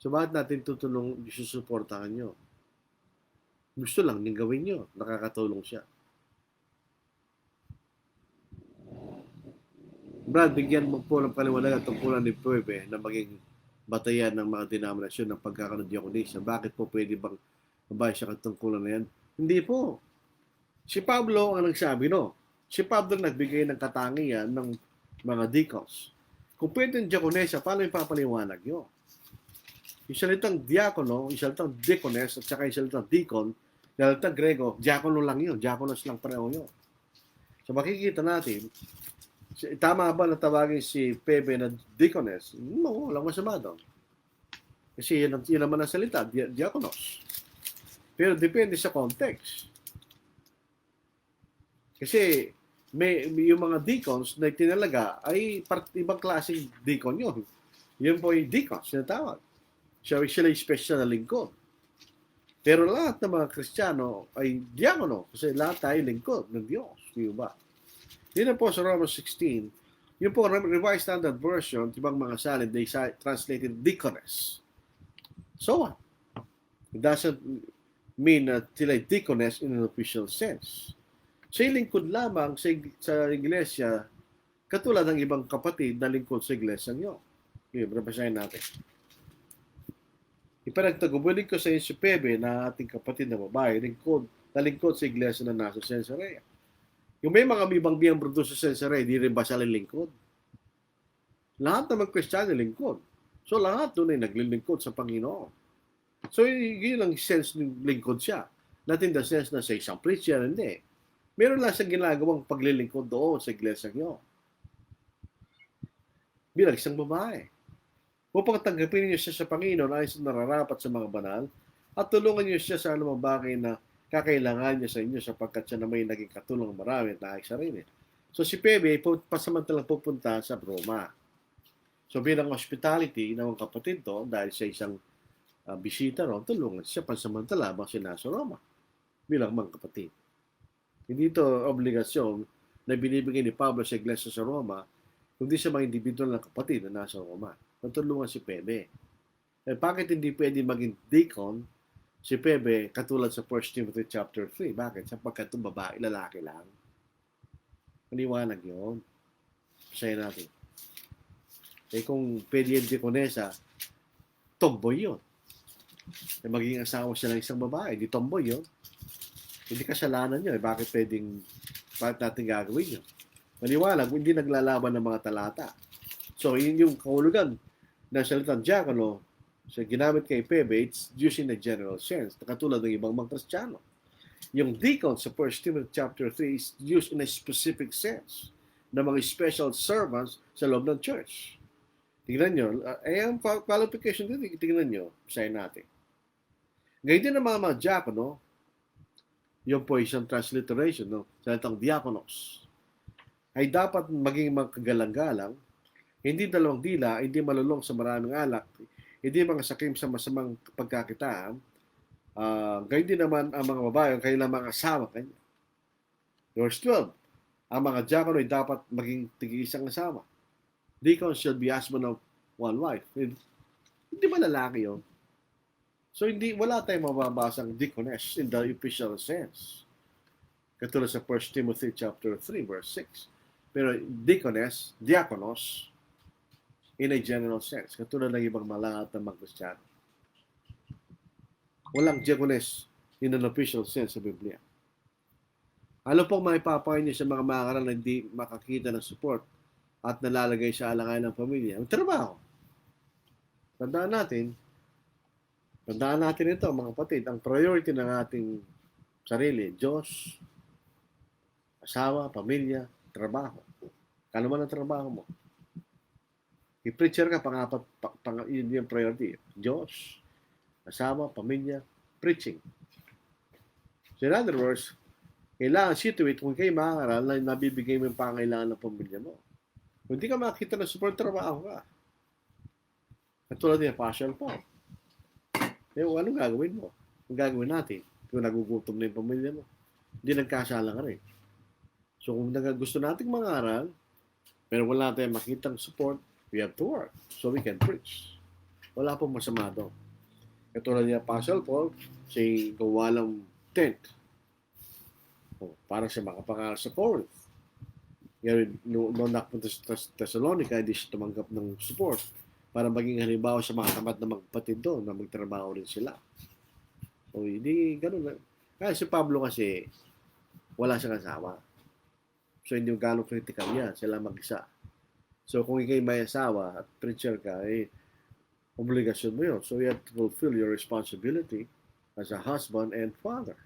So, bakit natin susuportahan nyo? Gusto lang din gawin nyo. Nakakatulong siya. Brad, bigyan mo po ng paliwanag at tungkulan ni Puebe na maging batayan ng mga denominasyon ng pagkakadiakonisa. Bakit po pwede bang mabay siya katungkulan na yan? Hindi po. Si Pablo ang nagsabi, no? Si Pablo nagbigay ng katangian ng mga deacons. Kung pwede yung diakonesa, paano yung papaliwanag nyo? Yung salitang diakono, yung salitang deaconess, at saka yung salitang deacon, yung salitang Grego, diakono lang yun. Diakonos lang pareho yun. So makikita natin, tama ba na tawagin si Pebe na deaconess? No, walang masama doon. Kasi yun naman ang salita, diakonos. Pero depende sa context. Kasi yung mga deacons na tinalaga ay ibang klaseng deacon yun. Yun po yung deacons, sinatawag. Sila yung special na lingkod. Pero lahat ng mga Kristiyano ay diakono kasi lahat tayo lingkod ng Diyos. Di ba? Yun po sa Romans 16. Yung po, Revised Standard Version, ibang mga salin, they translated deaconess. So what? It doesn't mean that sila deaconess in an official sense. Sa lingkod lamang sa iglesia, katulad ng ibang kapatid na lingkod sa iglesia nyo. Okay, babasahin natin. Ipanagtagubulig ko sa inyo si Pebe na ating kapatid na babae, na lingkod sa iglesia na nasa Caesarea. Yung may mga ibang miyembro doon sa Caesarea, di rin ba sila lingkod? Lahat naman Kristiyano lingkod. So lahat doon ay naglilingkod sa Panginoon. So yun ang sense ng lingkod siya. Not in the sense na sa isang preacher, hindi. Meron lang siyang ginagawang paglilingkod doon sa iglesia niyo. Bilang isang babae. Upang tanggapin niyo siya sa Panginoon ayon sa nararapat sa mga banal at tulungan niyo siya sa anumang bagay na kakailangan niya sa inyo sapagkat siya na may naging katulong marami at naayos sarili. So si Pebe pasamantalang pupunta sa Roma. So bilang hospitality ng kapatid doon dahil sa isang bisita ron, tulungan siya pansamantala habang siya nasa Roma bilang mga kapatid. Hindi ito obligasyon na binibigay ni Pablo sa iglesia sa Roma, kundi sa mga individual na kapatid na nasa Roma. Natulungan si Pebe. Bakit hindi pwede maging deacon si Pebe katulad sa 1 Timothy chapter 3? Bakit? Sapagkat itong babae, lalaki lang. Maliwanag yun. Pasayin natin. Kung pwede yung deaconessa, tomboy yun. Magiging asawa siya ng isang babae, di tomboy yun. Hindi kasalanan yun. Bakit natin gagawin yun? Maliwanag, hindi naglalaban ng mga talata. So, yun yung kahulugan na salitang diakono sa ginamit kay Pebe, it's used in a general sense, katulad ng ibang mga Kristiyano. Yung deacon sa 1 Timothy chapter 3 is used in a specific sense na mga special servants sa loob ng church. Tingnan nyo, ang qualification dito, tingnan nyo, sayin natin. Ngayon din ang mga diakono, yung po isang transliteration, no? Salitang diakonos, ay dapat maging magkagalang-galang, hindi dalawang dila, hindi malulong sa maraming alak, hindi mga sakim sa masamang pagkakitaan, gayon din naman ang mga babae, ang kanilang mga asawa kanya. Verse 12, ang mga diakono ay dapat maging tig-isang asawa. Deacons shall be husband of one wife. Hindi ba lalaki yun? So wala tayong mababasang deaconess in the official sense. Katulad sa 1 Timothy chapter 3 verse 6. Pero deaconess, diakonos, in a general sense, katulad ng ibang malahat ng mga Kristiyano. Walang diaconess in an official sense sa Biblia. Ano pong maipapain niyo sa mga makakaral na hindi makakita ng support at nalalagay sa alangain ng pamilya? Ang trabaho. Tandaan natin ito, mga kapatid, ang priority ng ating sarili, Diyos, asawa, pamilya, trabaho. Kano man ang trabaho mo? I-preacher ka, yun yung priority. Diyos, asawa, pamilya, preaching. So in other words, kailangan situate kung kayo makakaral na nabibigay mo yung pangailangan ng pamilya mo. Kung hindi ka makita ng support, trabaho ka. Katulad niya, partial po. Anong gagawin mo? Ang gagawin natin kung nagugutom na yung pamilya mo? Hindi nagkasala ka rin. So kung gusto nating mangaral, pero wala tayong makitang support, we have to work so we can preach. Wala pong masama doon. Katulad niya, Apostle Paul, siya gawa ng tent. Para siya makapangaral sa Corinth. Noong napunta sa Thessalonica, hindi siya tumanggap ng support para maging halimbawa sa mga tamat na magpatid doon na magtrabaho rin sila. So, hindi ganun. Kaya si Pablo kasi, wala siyang asawa. So, hindi yung gano'ng critical yan. Sila mag-isa. So, kung ikay may asawa at preacher ka, obligasyon mo yun. So, you have to fulfill your responsibility as a husband and father.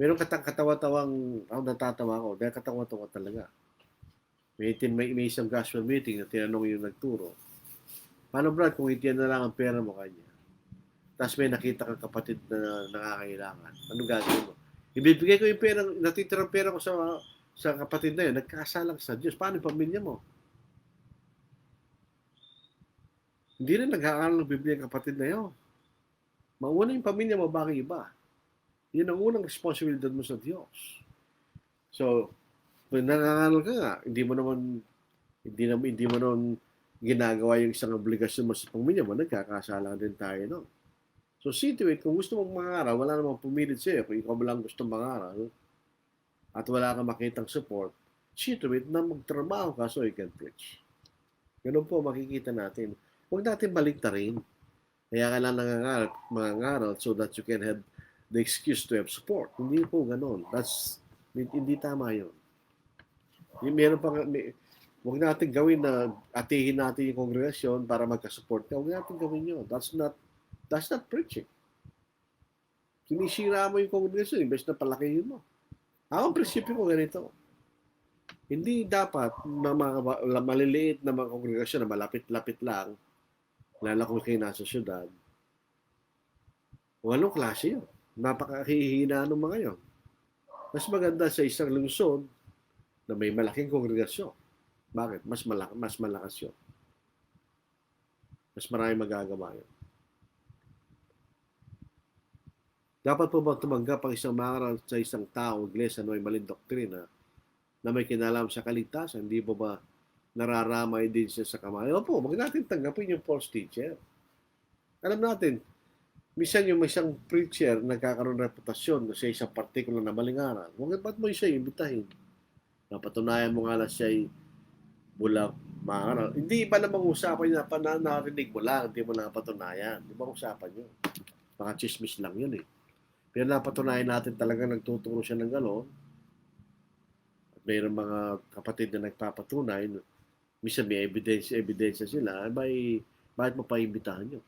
Meron katawa-tawang, ako natatawa ako, dahil katawa-tawa talaga. May isang gospel meeting na tinanong yung nagturo. Paano Brad, kung itiyan na lang ang pera mo kanya? Tapos may nakita kang kapatid na nangangailangan. Anong gagawin mo? Ibibigay ko yung pera, natitirang pera ko sa kapatid na yun. Nagkakasalang sa Diyos. Paano yung pamilya mo? Hindi rin nag-aaral ng Biblia ang kapatid na yun. Mauna yung pamilya mo, bakit iba? Yun ang unang responsibilidad mo sa Diyos. So, kung nangangaral ka nga, hindi mo naman ginagawa yung isang obligasyon mo sa pamilya mo, nagkakasala din tayo, no? So, situate, kung gusto mong mangaral, wala namang pumilit sa'yo. Kung ikaw lang gusto mangaral, at wala kang makitang support, situate na magtrabaho ka so you can preach. Ganun po makikita natin. Huwag natin baliktarin. Kaya kailangan mangangaral so that you can have the excuse to have support. Hindi po ganun. Hindi tama yun. Huwag natin gawin na atihin natin yung kongregasyon para magka-support ka. Huwag natin gawin yun. That's not preaching. Sinisira mo yung kongregasyon, imbes na palakihin mo. Ang prinsipyo ko ganito. Hindi dapat maliliit na mga kongregasyon na malapit-lapit lang, lalo kung kayo nasa syudad. Anong klase yun? Napakahihina ng mga yun. Mas maganda sa isang lungsod na may malaking kongregasyon. Bakit? Mas malakas yun. Mas marami magagawa yun. Dapat po ba tumanggap ang isang mangaral sa isang tao, iglesia, na may maling doktrina na may kinalam sa kaligtasan? Hindi po ba nararamay din siya sa kamay? Opo, wag natin tanggapin yung false teacher. Alam natin, minsan yung isang preacher nagkakaroon ng reputasyon sa isang particular na maling aral. Ba't mo siya imbitahin? Napatunayan mo nga na siya'y bulag mangaral. Hindi ba namang usapan niya, narinig mo lang, hindi mo napatunayan. Di ba usapan yun? Mga chismis lang yun eh. Pero napatunayan natin talaga nagtuturo siya ng gano'n. At mayroong mga kapatid na nagpapatunay, minsan may ebidensya sila, bakit mo pa imbitahan yun?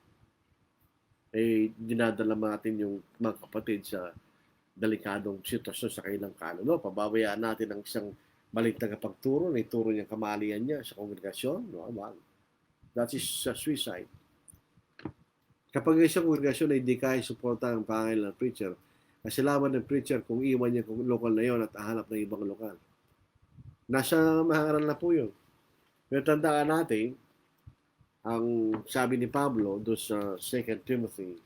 Dinadala natin yung mga kapatid sa delikadong sitwasyon sa kailang kaluluwa. Pababayaan natin ang isang maling tagapagturo na ituro niyang kamalian niya sa kongregasyon. No? That is suicide. Kapag isang kongregasyon na hindi kaya suportahan ang pangailangan ng preacher, kasalanan ng preacher kung iwan niya kung lokal na yon at hahanap ng ibang lokal. Nasa mahangaral na po yun. Pero tandaan natin, ang sabi ni Pablo doon sa 2 Timothy,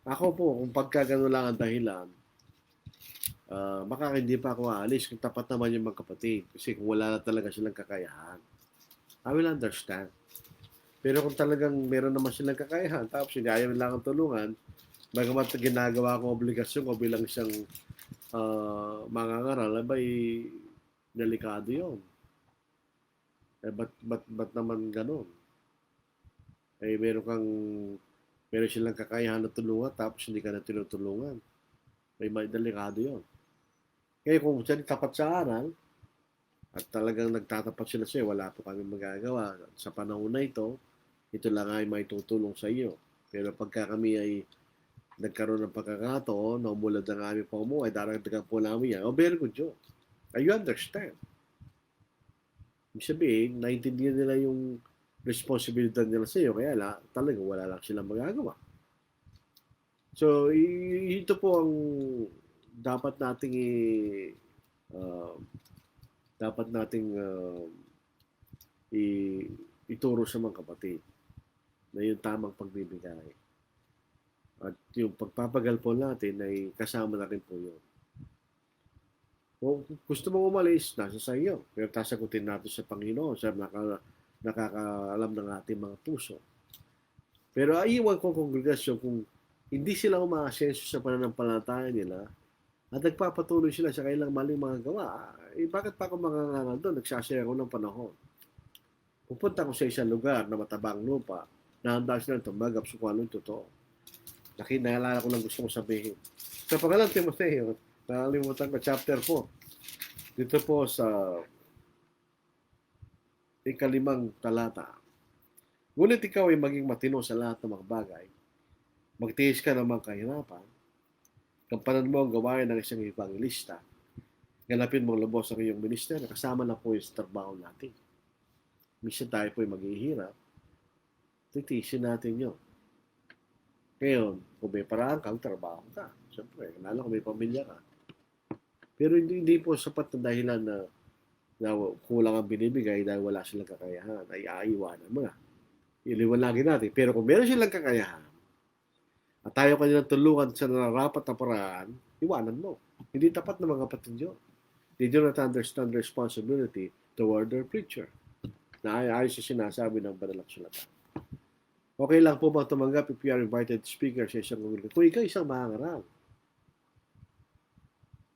ako po, kung pagkagano lang ang dahilan, baka hindi pa ako aalis kung tapat naman yung mga kapatid. Kasi kung wala na talaga silang kakayahan, I will understand. Pero kung talagang meron naman silang kakayahan, tapos hindi ayaw lang ang tulungan, bagamat ginagawa kong obligasyon ko bilang isang mangangaral, delikado yun. Ba't naman ganun? Meron silang kakayahan na tulungan, tapos hindi ka na tinutulungan. May delikado yun. Kaya kung siya tapat sa aral, at talagang nagtatapat sila sa'yo, wala po kami magagawa. Sa panahon na ito lang ay may tutulong sa iyo. Pero pagka kami ay nagkaroon ng pagkakataon, na umulad ng aming pangumuhay, daragdagan po namin yan. Very good job. You understand. Ibig sabihin, naintindihan nila yung responsibilidad nila sa iyo, kaya talaga wala lang silang magagawa. So, ito po ang dapat nating uh, dapat nating ituro sa mga kapatid na yung tamang pagbibigay. At yung pagpapagal po natin ay kasama na rin po yun. Kung gusto mong umalis, nasa sa iyo. Pero sasagutin natin sa Panginoon, sa nakakaalam ng ating mga puso. Pero aiwan ko kongregasyon kung hindi sila umaasenso sa pananampalataya nila at nagpapatuloy sila sa kailang maling mga gawa, bakit pa ako mangangaral doon? Nagsasaya ako ng panahon. Pupunta ko sa isang lugar na matabang lupa, na handa silang tumagap sa kung anong totoo. Naalala ko lang gusto kong sabihin. Sa pangalan Timoteo, nakalimutan ko, chapter 4. Dito po sa 5 talata. Ngunit ikaw ay maging matino sa lahat ng mga bagay. Magtiis ka ng mga kahirapan. Kampanan mo ang gawain ng isang evangelista. Ganapin mong lubos ang iyong minister. Kasama na po yung trabaho natin. Minsan tayo po ay maghihirap. Titiisin natin yun. Ngayon, kung may paraan kang trabaho ka. Siyempre, lalo kung may pamilya ka. Pero hindi po sapat na dahilan na kulang ang binibigay dahil wala silang kakayahan. Ay aiwanan mo na. Iliwanagin natin. Pero kung meron silang kakayahan, at tayo kanilang tulungan sa nararapat na paraan, iwanan mo. Hindi tapat na mga kapatid yun. They do not understand responsibility toward their preacher. Na ayos sa sinasabi ng Banal na Kasulatan. Okay lang po ba tumanggap if you are invited speaker sa isang kongregasyon? Kung ikaw isang mangangaral.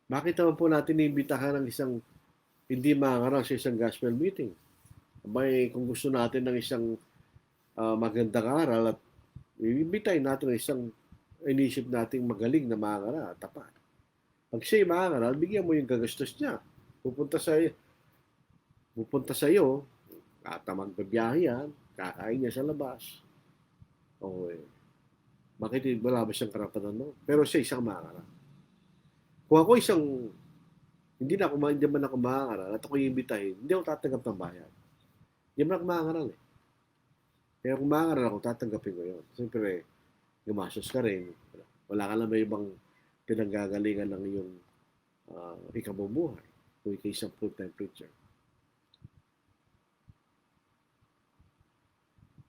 Bakit naman po natin iimbitahan ng isang hindi mangangaral sa isang gospel meeting? Kung gusto natin ng isang magandang aral at iimbitahin natin ng isang inisip nating magaling na mangangaral, tapat. Pag siya'y mangangaral, bigyan mo yung gagastos niya. Pupunta sa iyo, at magbabiyahe yan, kakain niya sa labas. Bakit wala ba siyang karapatan no? Pero siya isang mangangaral. Kung ako hindi man ako mangangaral at ako iimbitahin, hindi ako tatanggap ng bayad. Hindi man ako mangangaral eh. Kaya kung mangangaral ako, tatanggapin ko yun. Siyempre, gumasos ka rin. Wala ka lang may ibang pinanggagalingan ng iyong ikabubuhay kung ikaw isang full-time preacher.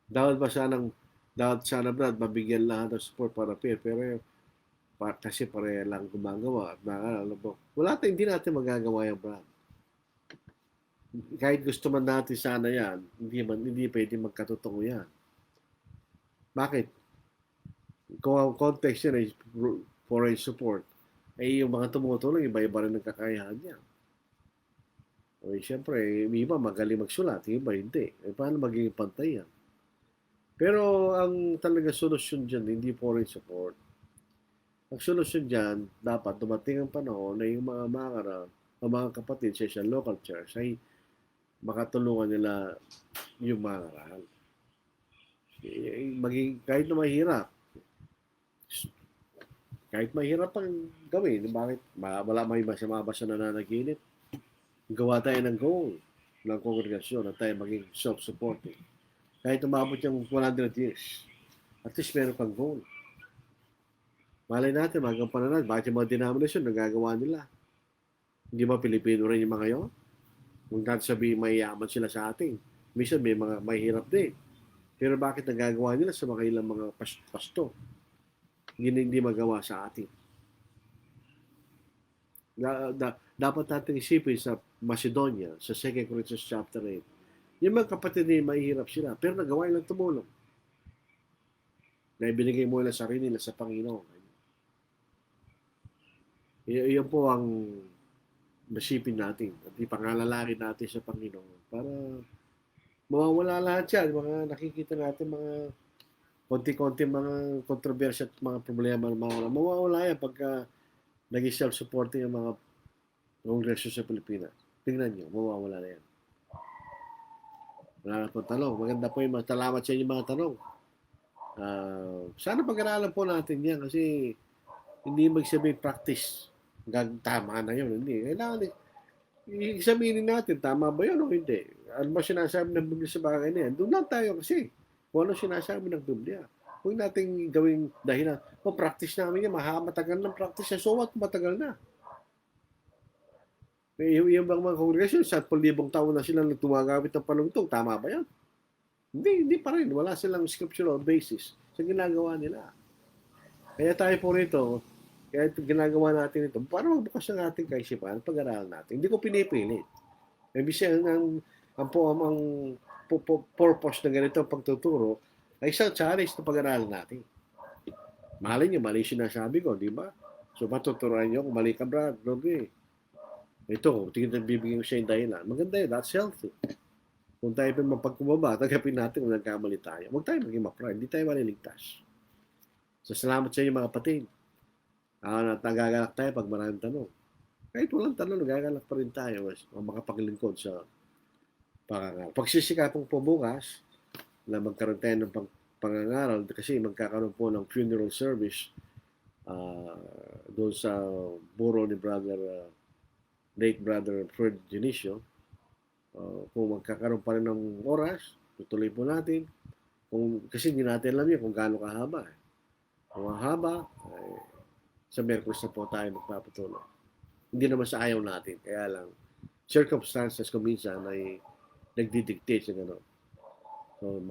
Dapat sana Brad, mabigyan lahat ng support para peer, pero kasi pare lang gumagawa at hindi natin magagawa yung Brad. Kahit gusto man natin sana yan, hindi pwede magkatotoo yan. Bakit? Kung ang context yan ay foreign support, ay yung mga tumutulong, iba-iba rin ang kakayahan niya. Siyempre, iba magaling magsulat, iba hindi. Paano magiging pantay yan? Pero ang talaga solusyon dyan, hindi foreign support. Ang solusyon dyan, dapat dumating ang panahon na yung mga mangaral o mga kapatid sa isang local church ay makatulungan nila yung mangaral. Kahit na mahirap, pang gawin, bakit? Wala may mabasa na nanaginip. Gawa tayo ng goal ng kongregasyon na tayo maging self-supporting. Kahit umabot yung 100 years, at least meron kang goal. Malay natin, magampanan natin, bakit yung mga denomination nagagawa nila? Hindi ba Pilipino rin yung mga yun? Kung natin sabihin may yaman sila sa atin, minsan may mga mahirap din. Pero bakit nagagawa nila sa mga ilang mga pasto? Hindi magawa sa atin. Dapat natin isipin sa Macedonia, sa 2 Corinthians chapter 8, yung mga kapatid nila mahihirap sila, pero nagawa nilang tumulong. Na ibinigay mo lang sarili nila sa Panginoon. Iyon po ang masipin natin at ipangalalaki natin sa Panginoon para mawawala lahat yan. Mga nakikita natin mga konti-konti mga kontrobersya at mga problema ng mga mawawala yan pagka naging self-supporting ang mga kongresyo sa Pilipinas. Tingnan nyo, mawawala na yan. Wala na po tanong. Maganda po yung salamat sa inyo mga tanong. Sana pag-aralan po natin yan kasi hindi magsabihin practice. Tama na yun. Hindi. Kailangan isabihin natin, tama ba yun o hindi? ano ba sinasabi ng Biblia sa bagay na yan? Doon lang tayo kasi. Kung ano sinasabi ng Biblia. Huwag nating gawing dahilan. Practice namin yan. Matagal ng practice yan. So what? Matagal na. Yung bang mga kongregasyon, 10,000 taon na sila tumagamit ng panungtong. Tama ba yan? Hindi pa rin. Wala silang scriptural basis sa ginagawa nila. Kaya tayo po rito, kaya ginagawa natin ito, para magbukas ang ating kaisipan, pag-aralan natin. Hindi ko pinipilit. Ibig sabihin, ang purpose ng ganito pagtuturo ay isang challenge na pag-aralan natin. Malay niyo, mali sinasabi ko, di ba? So, matuturuan niyo kung mali ka, Brad. Okay. Ito, tingin na bibigyan ko siya yung dahilan. Maganda yun, that's healthy. Kung tayo pa mapagkumaba, tagapin natin kung nagkamali tayo. Huwag tayo maging ma-pride, hindi tayo maliligtas. So, salamat sa inyo mga kapatid. Nagagalak tayo pag maraming tanong. Kahit walang tanong, nagagalak pa rin tayo makapaglingkod sa pangangaral. Pagsisikapong po bukas na magkaroon tayo ng pangangaral kasi magkakaroon po ng funeral service doon sa buro ni late brother Fred Dionisio. Kung magkakaroon pa rin ng oras, tutuloy po natin. Kasi hindi natin alam yun kung gaano kahaba. Kung mahaba, sa Merkulis na po tayo magpapatuloy. Hindi naman sa ayaw natin. Kaya lang, circumstances kung minsan ay nagdidictate sa gano'n. So,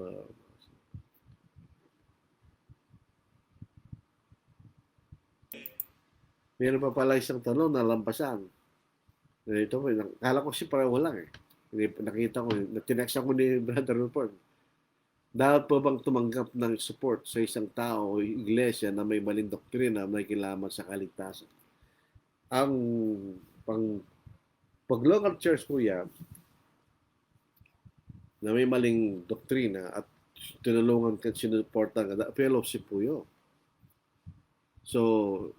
meron pa pala isang tanong na lampasan. Ito, kala ko si pareho lang eh. Nakita ko, tinext ako ni Brother Rupert. Dapat po bang tumanggap ng support sa isang tao o iglesia na may maling doktrina may kinalaman sa kaligtasan? Ang pag local church po yan, na may maling doktrina at tinulungan ka, sinuportan ka, fellowship po yun. So,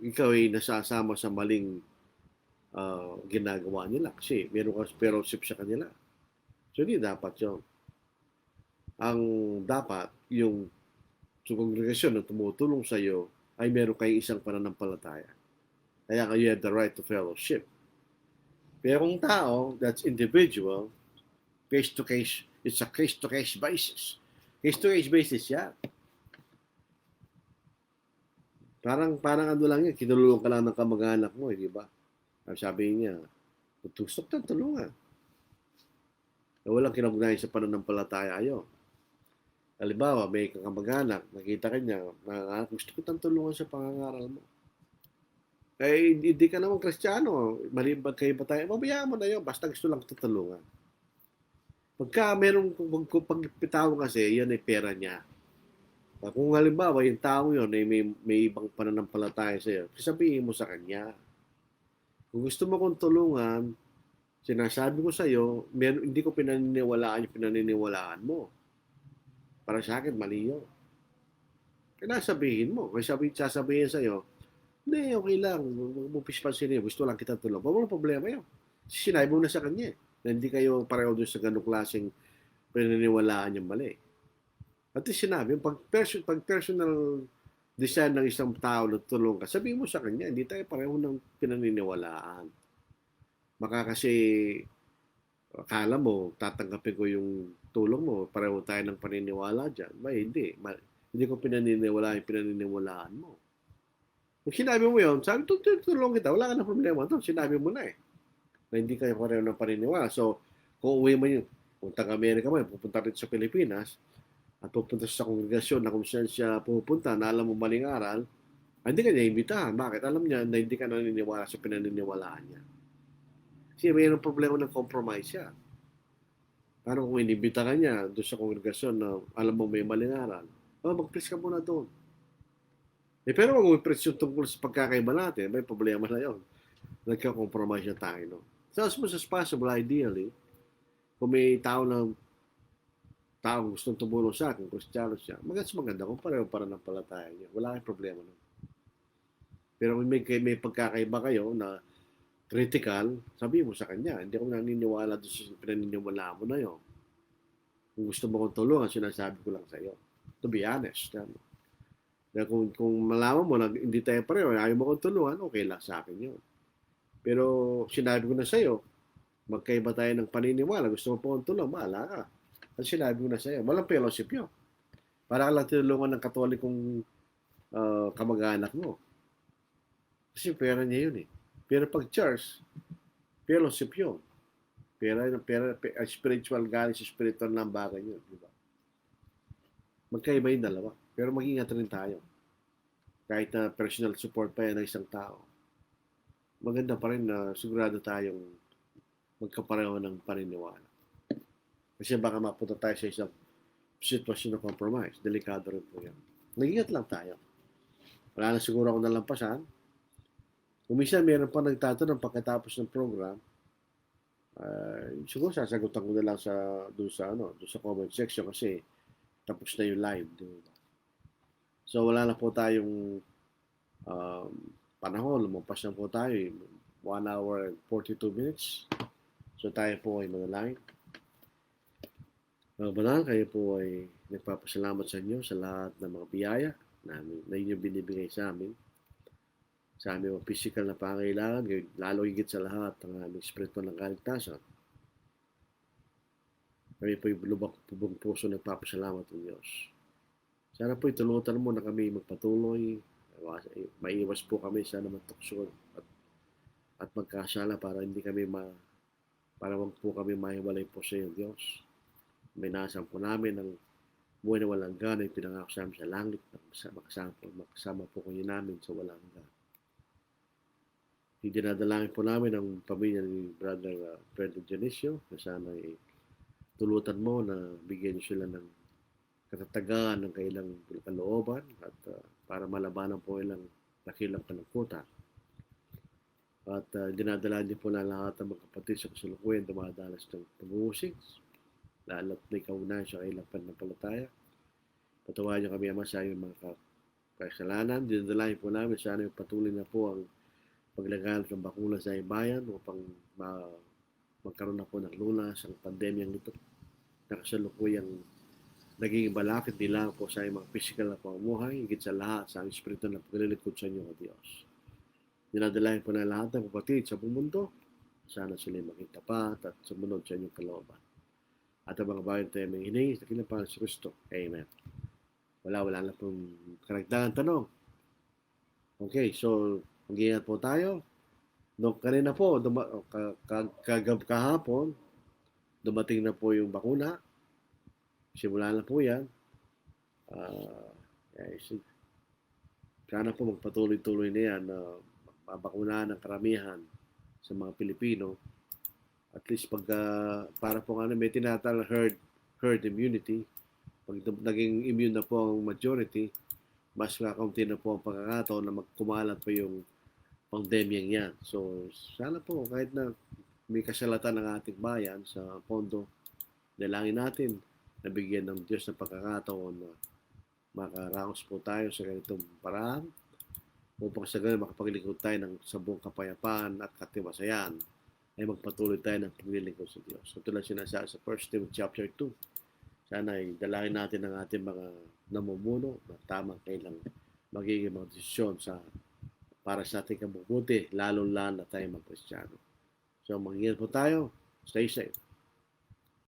ikaw ay nasasama sa maling ginagawa nila kasi meron kang fellowship sa kanila. So, hindi dapat yun. Ang dapat, yung kongregasyon na tumutulong sa iyo ay meron kayong isang pananampalataya. Kaya you have the right to fellowship. Pero kung tao, that's individual, case-to-case, it's a case-to-case basis. Case-to-case basis yan. Parang ano lang yan, kinulong ka lang ng kamag-anak mo, di ba? Sabi niya, tutusok na tulungan. Walang kinugnayan sa pananampalataya yun. Halimbawa, may kamag-anak, nakita ka niya, gusto ko tulungan sa pangangaral mo. Eh, hindi ka naman Kristiyano, maliban kayo ba tayo, mabayaan mo na yun, basta gusto lang tutulungan. Pagka merong pagpitaw kasi, yan ay pera niya. Kung halimbawa, yung tao yun ay may ibang pananampalataya sa iyo, sabihin mo sa kanya. Kung gusto mo kong tulungan, sinasabi ko sa iyo, hindi ko pinaniniwalaan yung pinaniniwalaan mo. Para sa akin, mali yun. Kaya sabihin mo. Kaya sasabihin sa'yo, hindi, okay lang. Mupis pansin niyo. Gusto lang kita tulong. Walang problema yun. Sinabi mo na sa kanya. Na hindi kayo pareho doon sa ganong klaseng pinaniniwalaan yung mali. At sinabi, pag personal design ng isang tao na tulong ka, sabihin mo sa kanya, hindi tayo pareho ng pinaniniwalaan. Baka kasi akala mo, tatanggapin ko yung tulong mo, pareho tayo ng paniniwala dyan. Hindi. Hindi ko pinaniniwalaan yung pinaniniwalaan mo. Kung sinabi mo yun, sabi, tulong kita, wala ka na problema doon. Sinabi mo na eh. Na hindi kayo pareho ng paniniwala. So, kung uwi mo yun, kung taga-Amerika mo, pupunta rin sa Pilipinas, at pupunta sa kongregasyon na kung saan siya pupunta, na alam mo maling aral, hindi ka niya imbitahan. Bakit? Alam niya na hindi ka naniniwala sa pinaniniwalaan niya. Kasi mayroong problema ng compromise siya. Paano kung inibita ka niya doon sa kongregasyon na alam mo may maling aral? Mag-preach ka muna doon. Pero kung mag-preach yung tungkol sa pagkakaiba natin, may problema na yun. Nagka-compromise na tayo. No? So as much as possible, ideally, kung may tao gustong tumulong sa akin, Kristiyano siya, maganda kung pareho para ng palataya niya. Wala kang problema nun. Pero kung may pagkakaiba kayo na critical, sabi mo sa kanya, hindi ako naniniwala doon sa pinaniniwala mo na yun. Kung gusto mo kong tulungan, sinasabi ko lang sa iyo. To be honest. Ano? Kaya kung malaman mo na hindi tayo pareho, ayaw mo kong tulungan, okay lang sa akin yun. Pero sinabi ko na sa iyo, magkaiba tayo ng paniniwala, gusto mo po akong tulong, bahala ka. At sinabi ko na sa'yo, walang fellowship yun. Para ka lang tinulungan ng katolikong kamag-anak mo. Kasi pera niya yun eh. Pero pag church, fellowship yun. Spiritual galing sa spiritual na bagay yun. Diba? Magkaiba yung dalawa. Pero mag-ingat rin tayo. Kahit na personal support pa yan ng isang tao. Maganda pa rin na sigurado tayong magkapareho ng paniniwala. Kasi baka mapunta tayo sa isang sitwasyon ng compromise. Delikado rin po yan. Nag-ingat lang tayo. Wala na siguro ako nalampasan. Kung minsan meron pa nagtatanong pagkatapos ng program, siguro sasagutan ko na lang doon sa comment section kasi tapos na yung live. Diba? So wala na po tayong panahon. Lumampas na po tayo. 1 hour and 42 minutes. So tayo po ay manalangin. Mga banal, kayo po ay nagpapasalamat sa inyo sa lahat ng mga biyaya na inyong binibigay sa amin. Sa aming mga physical na pangailangan, lalo higit sa lahat ang aming spiritual ng kaligtasan. Kami po yung lubang puso nagpapasalamat ng Diyos. Sana po itulutan mo na kami magpatuloy, maiwas po kami sa naman tukso at magkasala para hindi kami para wag po kami mahiwalay po sa iyo, Diyos. Minasan po namin ang buhay na walang hanggan ay pinangako sa amin sa langit na makasama po kayo namin sa walang hanggan. Dinadalangin po namin ang pamilya ni Brother Pedro Dionisio na sana ay tulutan mo na bigyan niyo sila ng katatagan ng kailang kalooban at para malabanan po ilang dakilang kalungkutan. At dinadala din po na lahat ng mga kapatid sa kasalukuyan dumadalas ng pag-uusig, lalo't may kaunahan sa kailang pananampalataya. Patawarin niyo kami, Ama, sa iyong mga kasalanan. Dinadalahin po namin sana yung patuloy na po ang paglaganap ng bakuna sa bayan upang magkaroon na po ng lunas ang pandemyang ito na kasalukuyang naging balakid nila po sa mga physical na pamumuhay, higit sa lahat sa aming espiritu na paglilingkod sa inyo, O Diyos. Dinadalahin po na lahat ng kapatid sa buong mundo, sana sila maging tapat at sumunod sa inyong kalooban. At ang mga bayan tayo may hiningi sa kilang Panginoon sa Kristo. Amen. Wala na pong karagdagan tanong. Okay, so mag-iingat po tayo. Kanina po, kahapon, dumating na po yung bakuna. Simula na po yan. Sana po magpatuloy-tuloy na yan na mabakunahan ng karamihan sa mga Pilipino. At least para po may tinatawag herd immunity. Pag naging immune na po ang majority, mas kakaunti na po ang pagkakataon na magkumalat pa yung pandemyang yan. So, sana po kahit na may kasalatan ng ating bayan sa pondo, dalangin natin na bigyan ng Diyos ng pagkakataon na makaraos po tayo sa ganitong paraan upang sa ganun makapaglingkod tayo ng sabong kapayapaan at katiwasayan ay magpatuloy tayo ng paglilingkod sa Diyos. So, tulad sinasabi sa 1 Timothy chapter 2, sana ay dalangin natin ang ating mga namumuno na tamang kailang magiging mga desisyon para sa ating kabubuti, lalo na tayo mag-Kristiyano. So, mag-ingat po tayo. Stay safe.